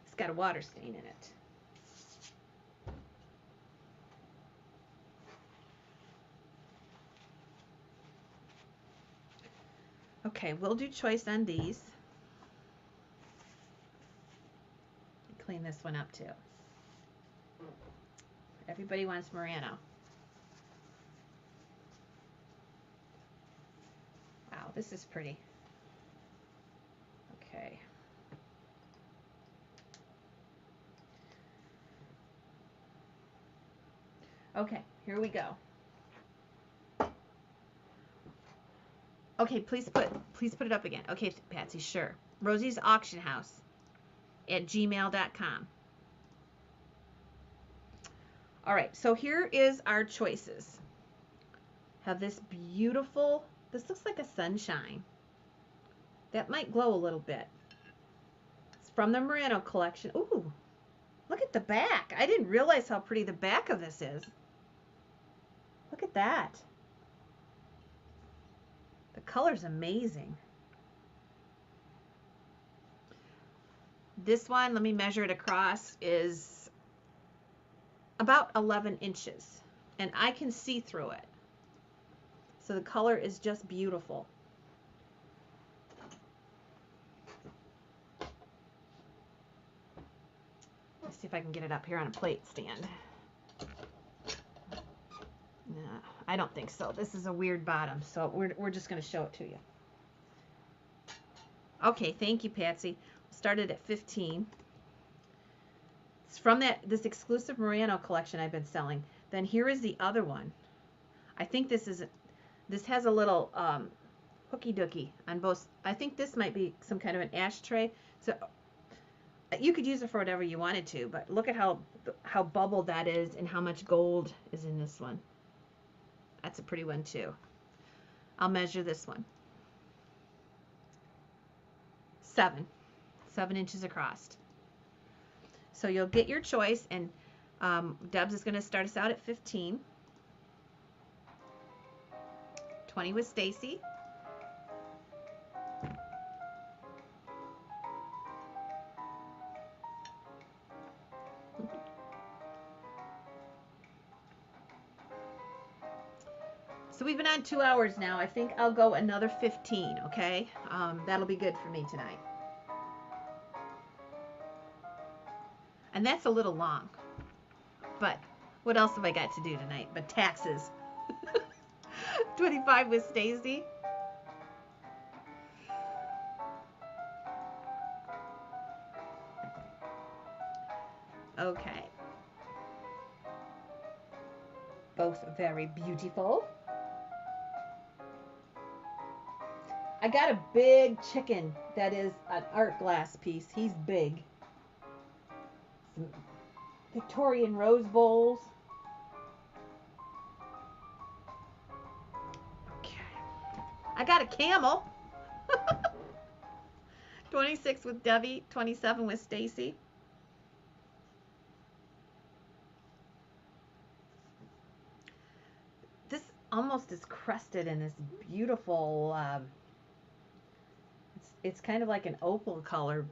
It's got a water stain in it. Okay, we'll do choice on these. Clean this one up too. Everybody wants Murano. Wow, this is pretty. Okay. Okay, here we go. Okay, please put it up again. Okay, Patsy, sure. Rosie's Auction House at gmail.com. All right, so here is our choices. Have this beautiful, this looks like a sunshine. That might glow a little bit. It's from the Murano collection. Ooh, look at the back. I didn't realize how pretty the back of this is. Look at that. The color's amazing. This one, let me measure it across, is about 11 inches. And I can see through it. So the color is just beautiful. Let's see if I can get it up here on a plate stand. No, I don't think so. This is a weird bottom, so we're just going to show it to you. Okay, thank you, Patsy. Started at 15. It's from this exclusive Murano collection I've been selling. Then here is the other one. I think this has a little hooky dooky on both. I think this might be some kind of an ashtray. So you could use it for whatever you wanted to, but look at how bubbled that is and how much gold is in this one. That's a pretty one too. I'll measure this one. 7 inches across. So you'll get your choice, and Debs is going to start us out at 15. 20 with Stacy. So we've been on 2 hours now. I think I'll go another 15, okay? That'll be good for me tonight. And that's a little long. But what else have I got to do tonight but taxes? 25 with Stacy. Okay. Both very beautiful. I got a big chicken that is an art glass piece. He's big. Some Victorian rose bowls. Okay. I got a camel. 26 with Debbie, 27 with Stacy. This almost is crusted in this beautiful, it's kind of like an opal color,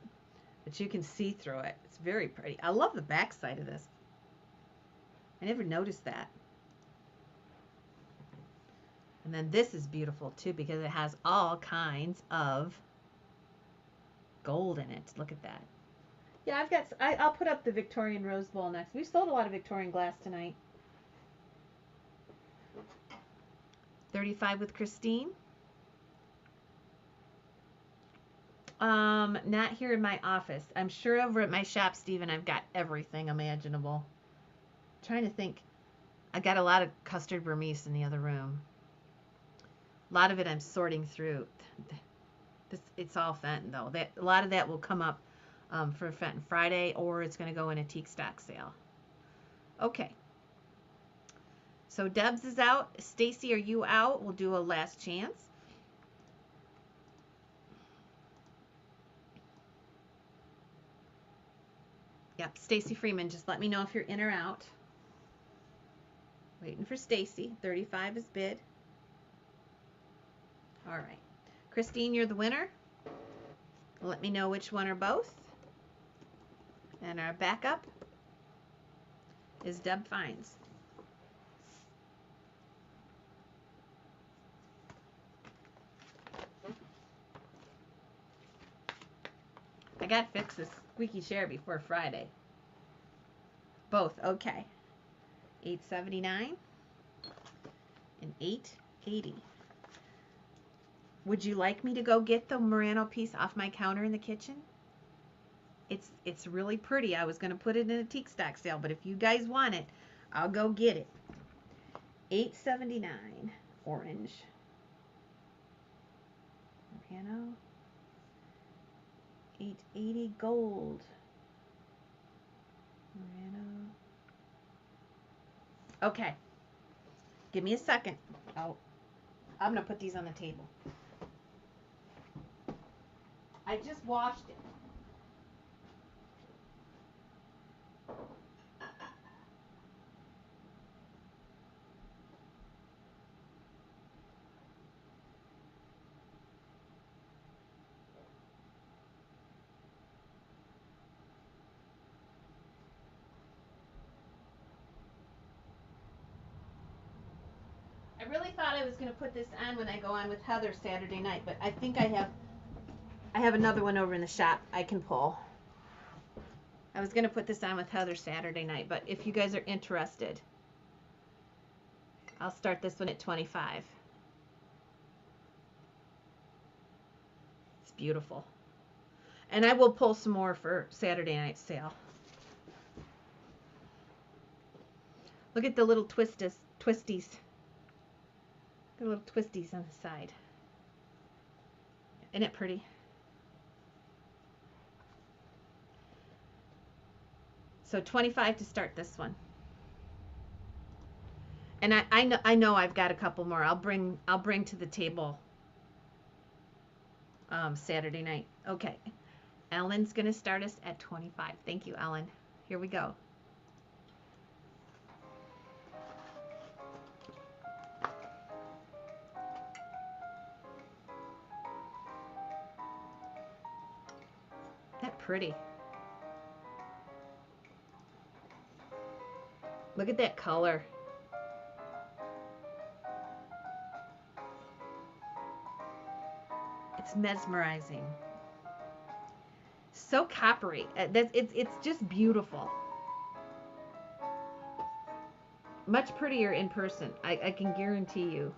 but you can see through it. It's very pretty. I love the back side of this. I never noticed that. And then this is beautiful too because it has all kinds of gold in it. Look at that. Yeah, I'll put up the Victorian Rose Bowl next. We've sold a lot of Victorian glass tonight. 35 with Christine. Not here in my office. I'm sure over at my shop, Stephen, I've got everything imaginable. I'm trying to think. I got a lot of custard Burmese in the other room. A lot of it I'm sorting through. It's all Fenton though. A lot of that will come up for Fenton Friday, or it's going to go in a teak stock sale. Okay. So Debs is out. Stacy, are you out? We'll do a last chance. Yep, Stacy Freeman. Just let me know if you're in or out. Waiting for Stacy. 35 is bid. All right. Christine, you're the winner. Let me know which one or both. And our backup is Deb Fines. I got to fix this squeaky chair before Friday. Both, okay. $8.79 and $8.80. Would you like me to go get the Murano piece off my counter in the kitchen? It's really pretty. I was going to put it in a teak stock sale, but if you guys want it, I'll go get it. $8.79 orange. Murano. $8.80 gold. Murano. Okay. Give me a second. I'm going to put these on the table. I just washed it. I really thought I was going to put this on when I go on with Heather Saturday night, but I think I have another one over in the shop I can pull. I was going to put this on with Heather Saturday night, but if you guys are interested, I'll start this one at 25. It's beautiful. And I will pull some more for Saturday night sale. Look at the little twisties. The little twisties on the side. Isn't it pretty? So 25 to start this one. And I know I've got a couple more. I'll bring to the table Saturday night. Okay. Ellen's going to start us at 25. Thank you, Ellen. Here we go. That pretty. Look at that color. It's mesmerizing. So coppery. It's just beautiful. Much prettier in person. I can guarantee you.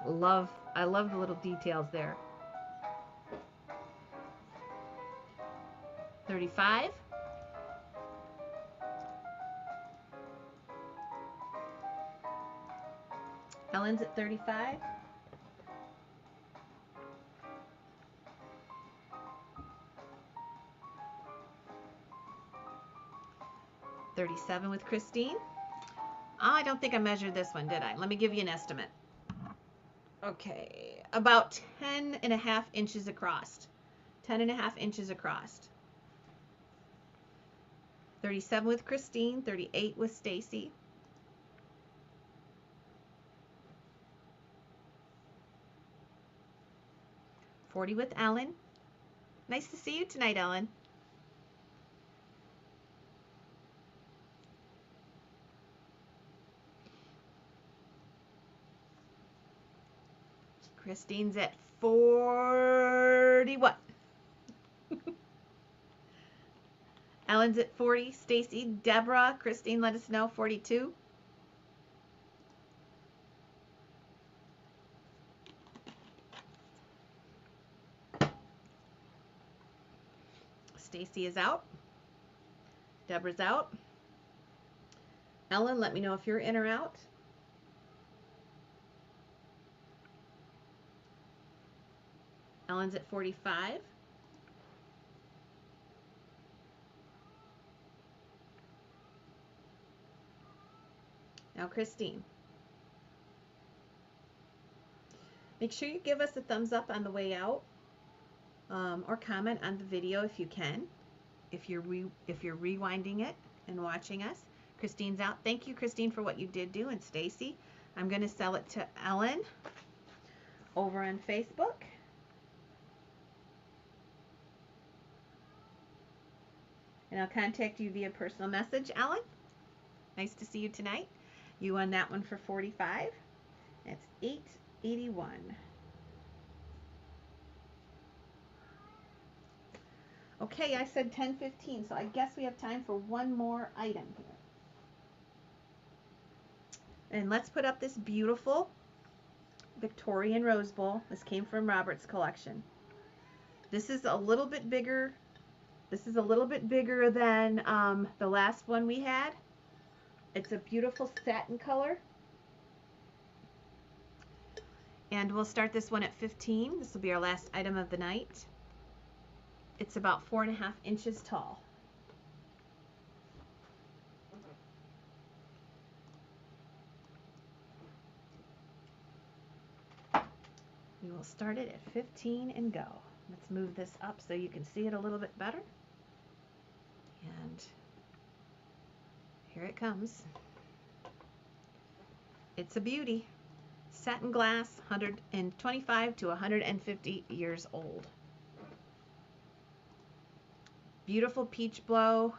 I love the little details there. 35. Ellen's at 35. $37 with Christine. Oh, I don't think I measured this one, did I? Let me give you an estimate. Okay, about 10.5 inches across. 10.5 inches across. 37 with Christine, 38 with Stacy. $40 with Ellen. Nice to see you tonight, Ellen. Christine's at 40 what? Ellen's at 40. Stacy, Deborah, Christine, let us know. 42. Stacy is out. Deborah's out. Ellen, let me know if you're in or out. Ellen's at 45. Now Christine. Make sure you give us a thumbs up on the way out, or comment on the video if you can, if you're rewinding it and watching us. Christine's out. Thank you, Christine, for what you did do. And Stacy, I'm going to sell it to Ellen over on Facebook. And I'll contact you via personal message, Ellen. Nice to see you tonight. You won that one for 45. That's $8.81. Okay, I said 10:15, so I guess we have time for one more item here. And let's put up this beautiful Victorian rose bowl. This came from Robert's collection. This is a little bit bigger. This is a little bit bigger than the last one we had. It's a beautiful satin color. And we'll start this one at 15. This will be our last item of the night. It's about 4.5 inches tall. We will start it at 15 and go. Let's move this up so you can see it a little bit better. And here it comes. It's a beauty. Satin glass, 125 to 150 years old. Beautiful peach blow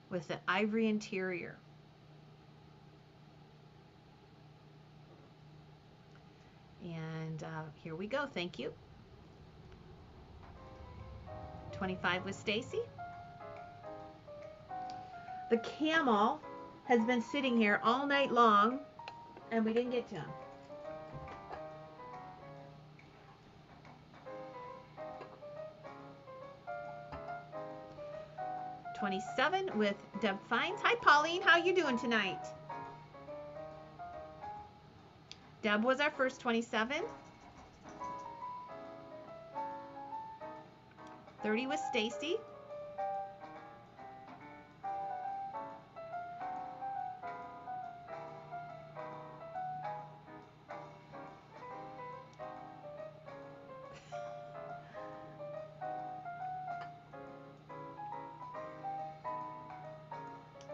with an ivory interior. And here we go. Thank you. 25 with Stacy. The camel has been sitting here all night long, and we didn't get to him. $27 with Deb Fines. Hi, Pauline. How you doing tonight? Deb was our first 27. 30 with Stacy.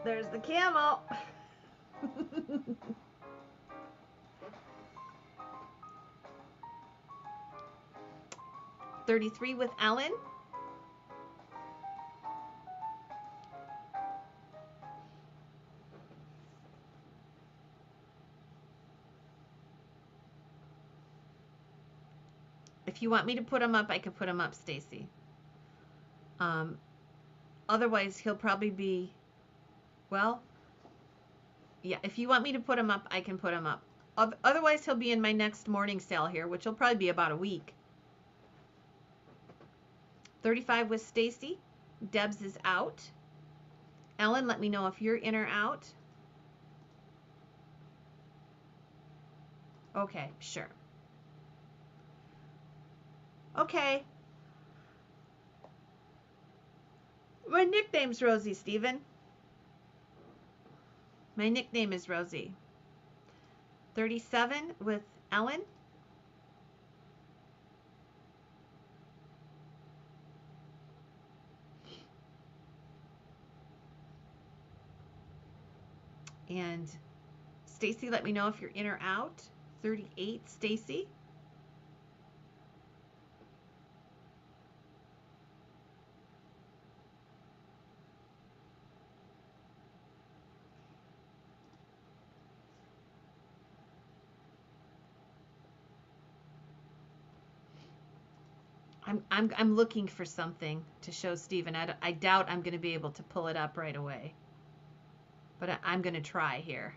There's the camel. 33 with Ellen. If you want me to put him up, I could put him up, Stacy. Otherwise, he'll probably be, well, yeah, if you want me to put him up, I can put him up. Otherwise, he'll be in my next morning sale here, which will probably be about a week. 35 with Stacy. Debs is out. Ellen, let me know if you're in or out. Okay, sure. Okay. My nickname's Rosie, Stephen. My nickname is Rosie. 37 with Ellen. And Stacy, let me know if you're in or out. 38, Stacy. I'm looking for something to show Stephen. I doubt I'm going to be able to pull it up right away. But I'm going to try here.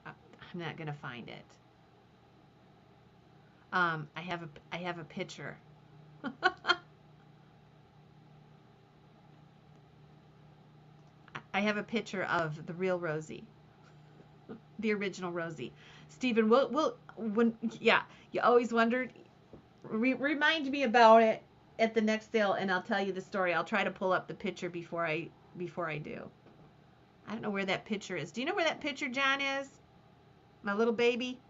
I'm not going to find it. I have a picture. I have a picture of the real Rosie, the original Rosie. Stephen, yeah, you always wondered. Remind me about it at the next sale, and I'll tell you the story. I'll try to pull up the picture before I do. I don't know where that picture is. Do you know where that picture, John, is? My little baby.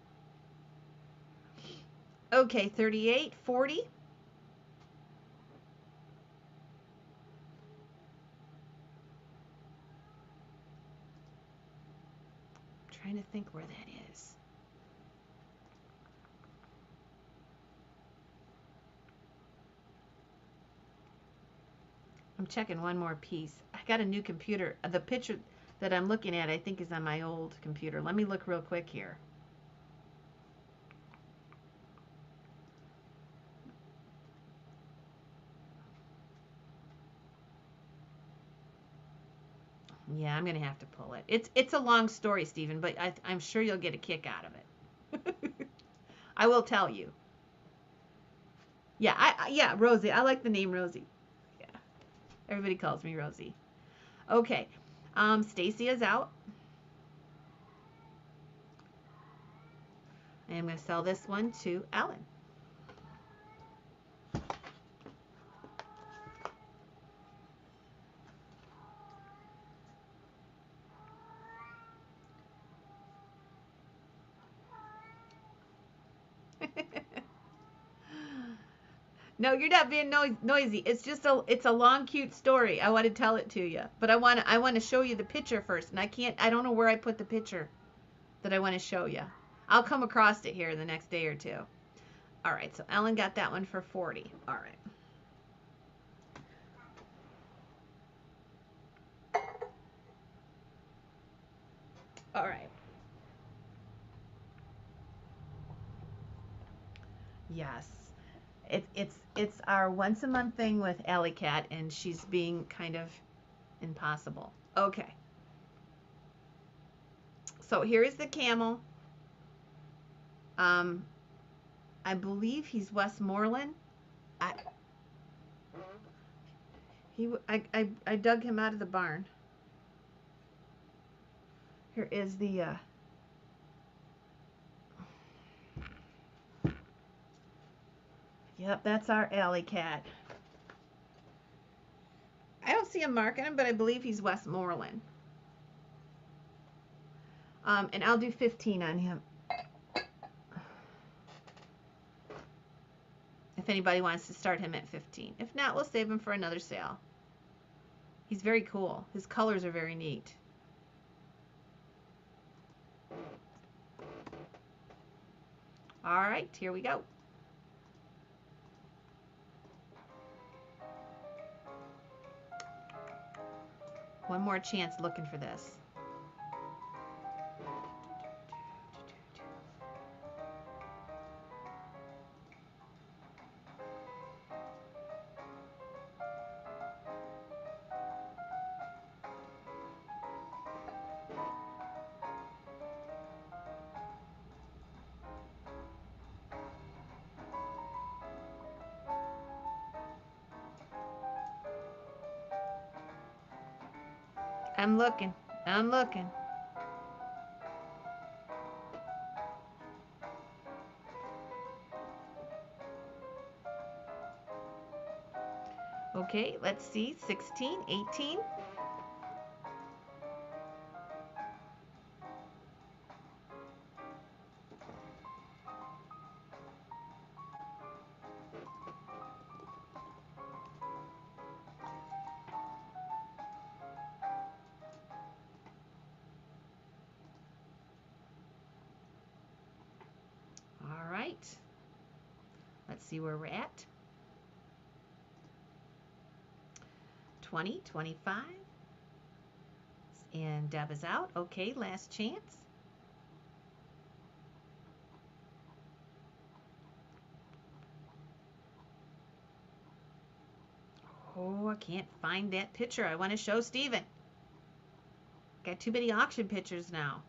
Okay, 38, 40. I'm trying to think where that is. I'm checking one more piece. I got a new computer. The picture that I'm looking at, I think, is on my old computer. Let me look real quick here. Yeah, I'm gonna have to pull it. It's a long story, Stephen, but I'm sure you'll get a kick out of it. I will tell you. Yeah, yeah, Rosie. I like the name Rosie. Yeah, everybody calls me Rosie. Okay, Stacy is out. And I'm gonna sell this one to Ellen. No, you're not being noisy. It's just it's a long, cute story. I want to tell it to you, but I want to show you the picture first, and I don't know where I put the picture that I want to show you. I'll come across it here in the next day or two. All right, so Ellen got that one for 40. All right. All right. Yes. It's our once a month thing with Alley Cat, and she's being kind of impossible. Okay. So here is the camel. I believe he's Westmoreland. I dug him out of the barn. Here is the yep, that's our Alley Cat. I don't see a mark on him, but I believe he's Westmoreland. And I'll do 15 on him. If anybody wants to start him at 15. If not, we'll save him for another sale. He's very cool. His colors are very neat. All right, here we go. One more chance looking for this. I'm looking. I'm looking. Okay, let's see. 16, 18. All right. Let's see where we're at. 20, 25. And Deb is out. Okay, last chance. Oh, I can't find that picture I want to show Steven. Got too many auction pictures now.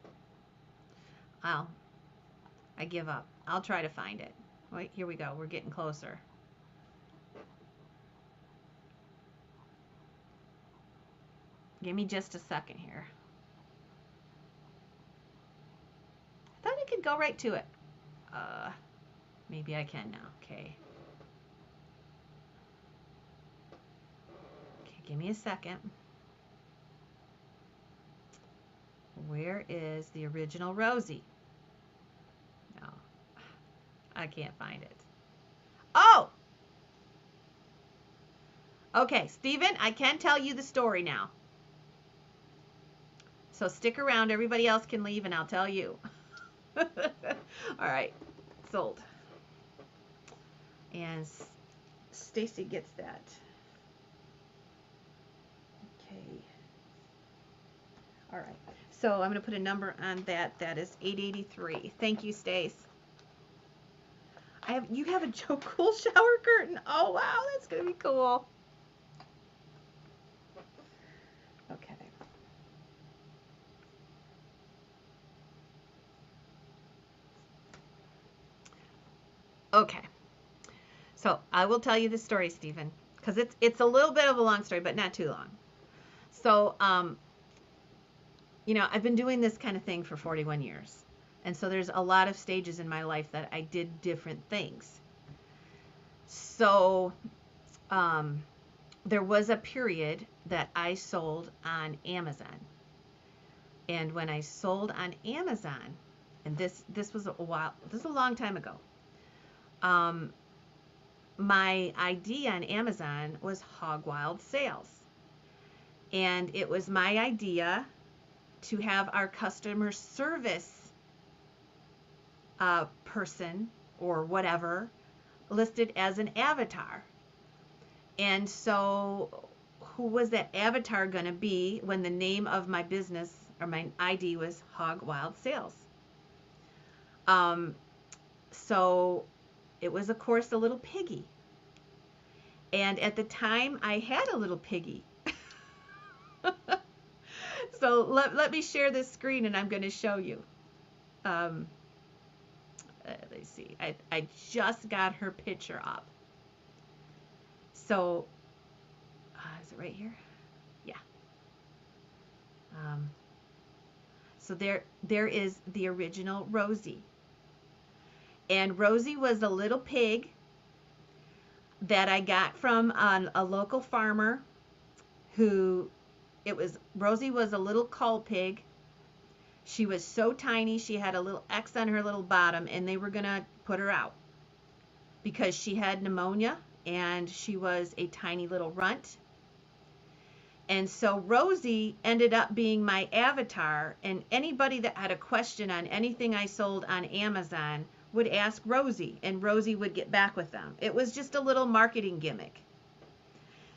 I give up. I'll try to find it. Wait, here we go. We're getting closer. Give me just a second here. I thought I could go right to it. Maybe I can now. Okay. Okay, give me a second. Where is the original Rosie? No, I can't find it. Oh! Okay, Steven, I can tell you the story now. So stick around. Everybody else can leave and I'll tell you. All right, sold. And Stacy gets that. Okay. All right. So I'm going to put a number on that. That is 883. Thank you, Stace. You have a Joe Cool shower curtain. Oh, wow. That's going to be cool. Okay. Okay. So I will tell you the story, Stephen, because it's a little bit of a long story, but not too long. So, you know, I've been doing this kind of thing for 41 years. And so there's a lot of stages in my life that I did different things. So there was a period that I sold on Amazon. And when I sold on Amazon, and this was a while, this is a long time ago, my ID on Amazon was Hog Wild Sales. And it was my idea to have our customer service person or whatever listed as an avatar. And so who was that avatar going to be when the name of my business or my ID was Hog Wild Sales? So it was, of course, a little piggy. And at the time, I had a little piggy. So let me share this screen and I'm going to show you. Let's see. I just got her picture up. So, is it right here? Yeah. So there is the original Rosie. And Rosie was a little pig that I got from a local farmer who, Rosie was a little cull pig. She was so tiny, she had a little X on her little bottom, and they were going to put her out because she had pneumonia and she was a tiny little runt. And so Rosie ended up being my avatar, and anybody that had a question on anything I sold on Amazon would ask Rosie, and Rosie would get back with them. It was just a little marketing gimmick.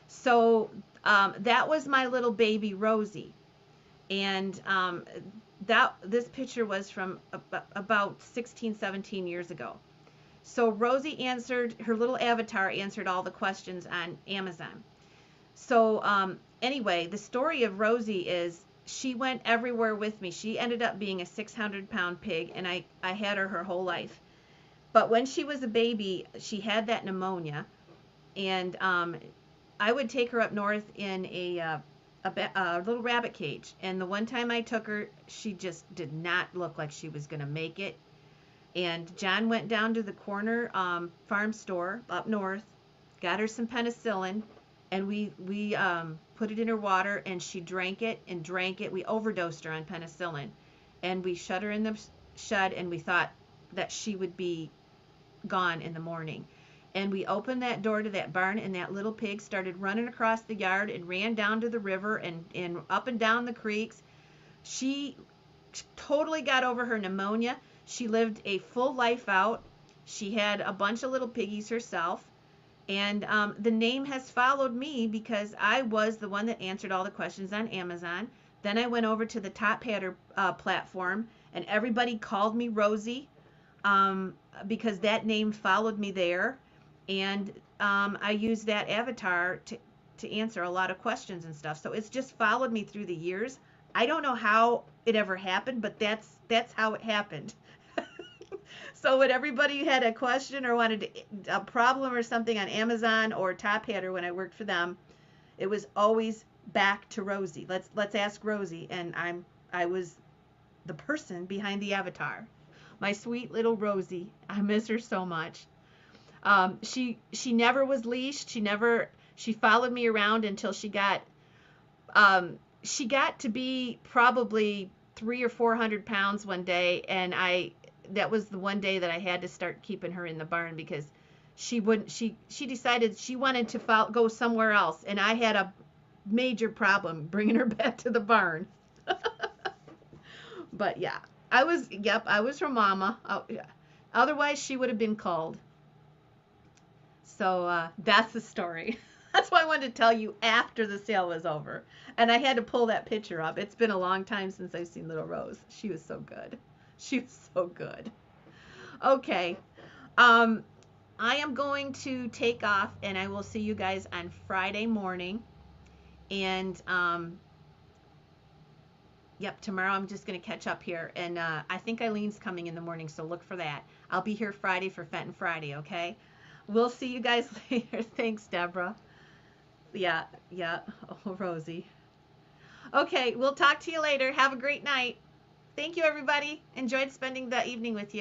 So That was my little baby Rosie. And this picture was from about 16, 17 years ago. So Rosie answered, her little avatar answered all the questions on Amazon. So anyway, the story of Rosie is she went everywhere with me. She ended up being a 600-pound pig, and I had her whole life. But when she was a baby, she had that pneumonia, and I would take her up north in a little rabbit cage. And the one time I took her, she just did not look like she was going to make it. And John went down to the corner farm store up north, got her some penicillin, and we put it in her water, and she drank it and drank it. We overdosed her on penicillin, and we shut her in the shed, and we thought that she would be gone in the morning. And we opened that door to that barn, and that little pig started running across the yard and ran down to the river and up and down the creeks. She totally got over her pneumonia. She lived a full life out. She had a bunch of little piggies herself. And the name has followed me because I was the one that answered all the questions on Amazon. Then I went over to the Top Hatter platform, and everybody called me Rosie because that name followed me there. And I used that avatar to answer a lot of questions and stuff. So it's just followed me through the years. I don't know how it ever happened, but that's how it happened. So when everybody had a question or wanted a problem or something on Amazon or Top Hatter when I worked for them, it was always back to Rosie. Let's ask Rosie, and I was the person behind the avatar. My sweet little Rosie. I miss her so much. She never was leashed. She followed me around until she got to be probably 300 or 400 pounds one day, and that was the one day that I had to start keeping her in the barn because she decided she wanted to go somewhere else, and I had a major problem bringing her back to the barn. But yeah, I was her mama. Oh, yeah. Otherwise she would have been called. So that's the story. That's why I wanted to tell you after the sale was over. And I had to pull that picture up. It's been a long time since I've seen little Rose. She was so good. She was so good. Okay. I am going to take off, and I will see you guys on Friday morning. And yep, tomorrow I'm just going to catch up here. And I think Eileen's coming in the morning, so look for that. I'll be here Friday for Fenton Friday, okay? We'll see you guys later. Thanks, Deborah. Yeah. Oh, Rosie. Okay, we'll talk to you later. Have a great night. Thank you, everybody. Enjoyed spending the evening with you.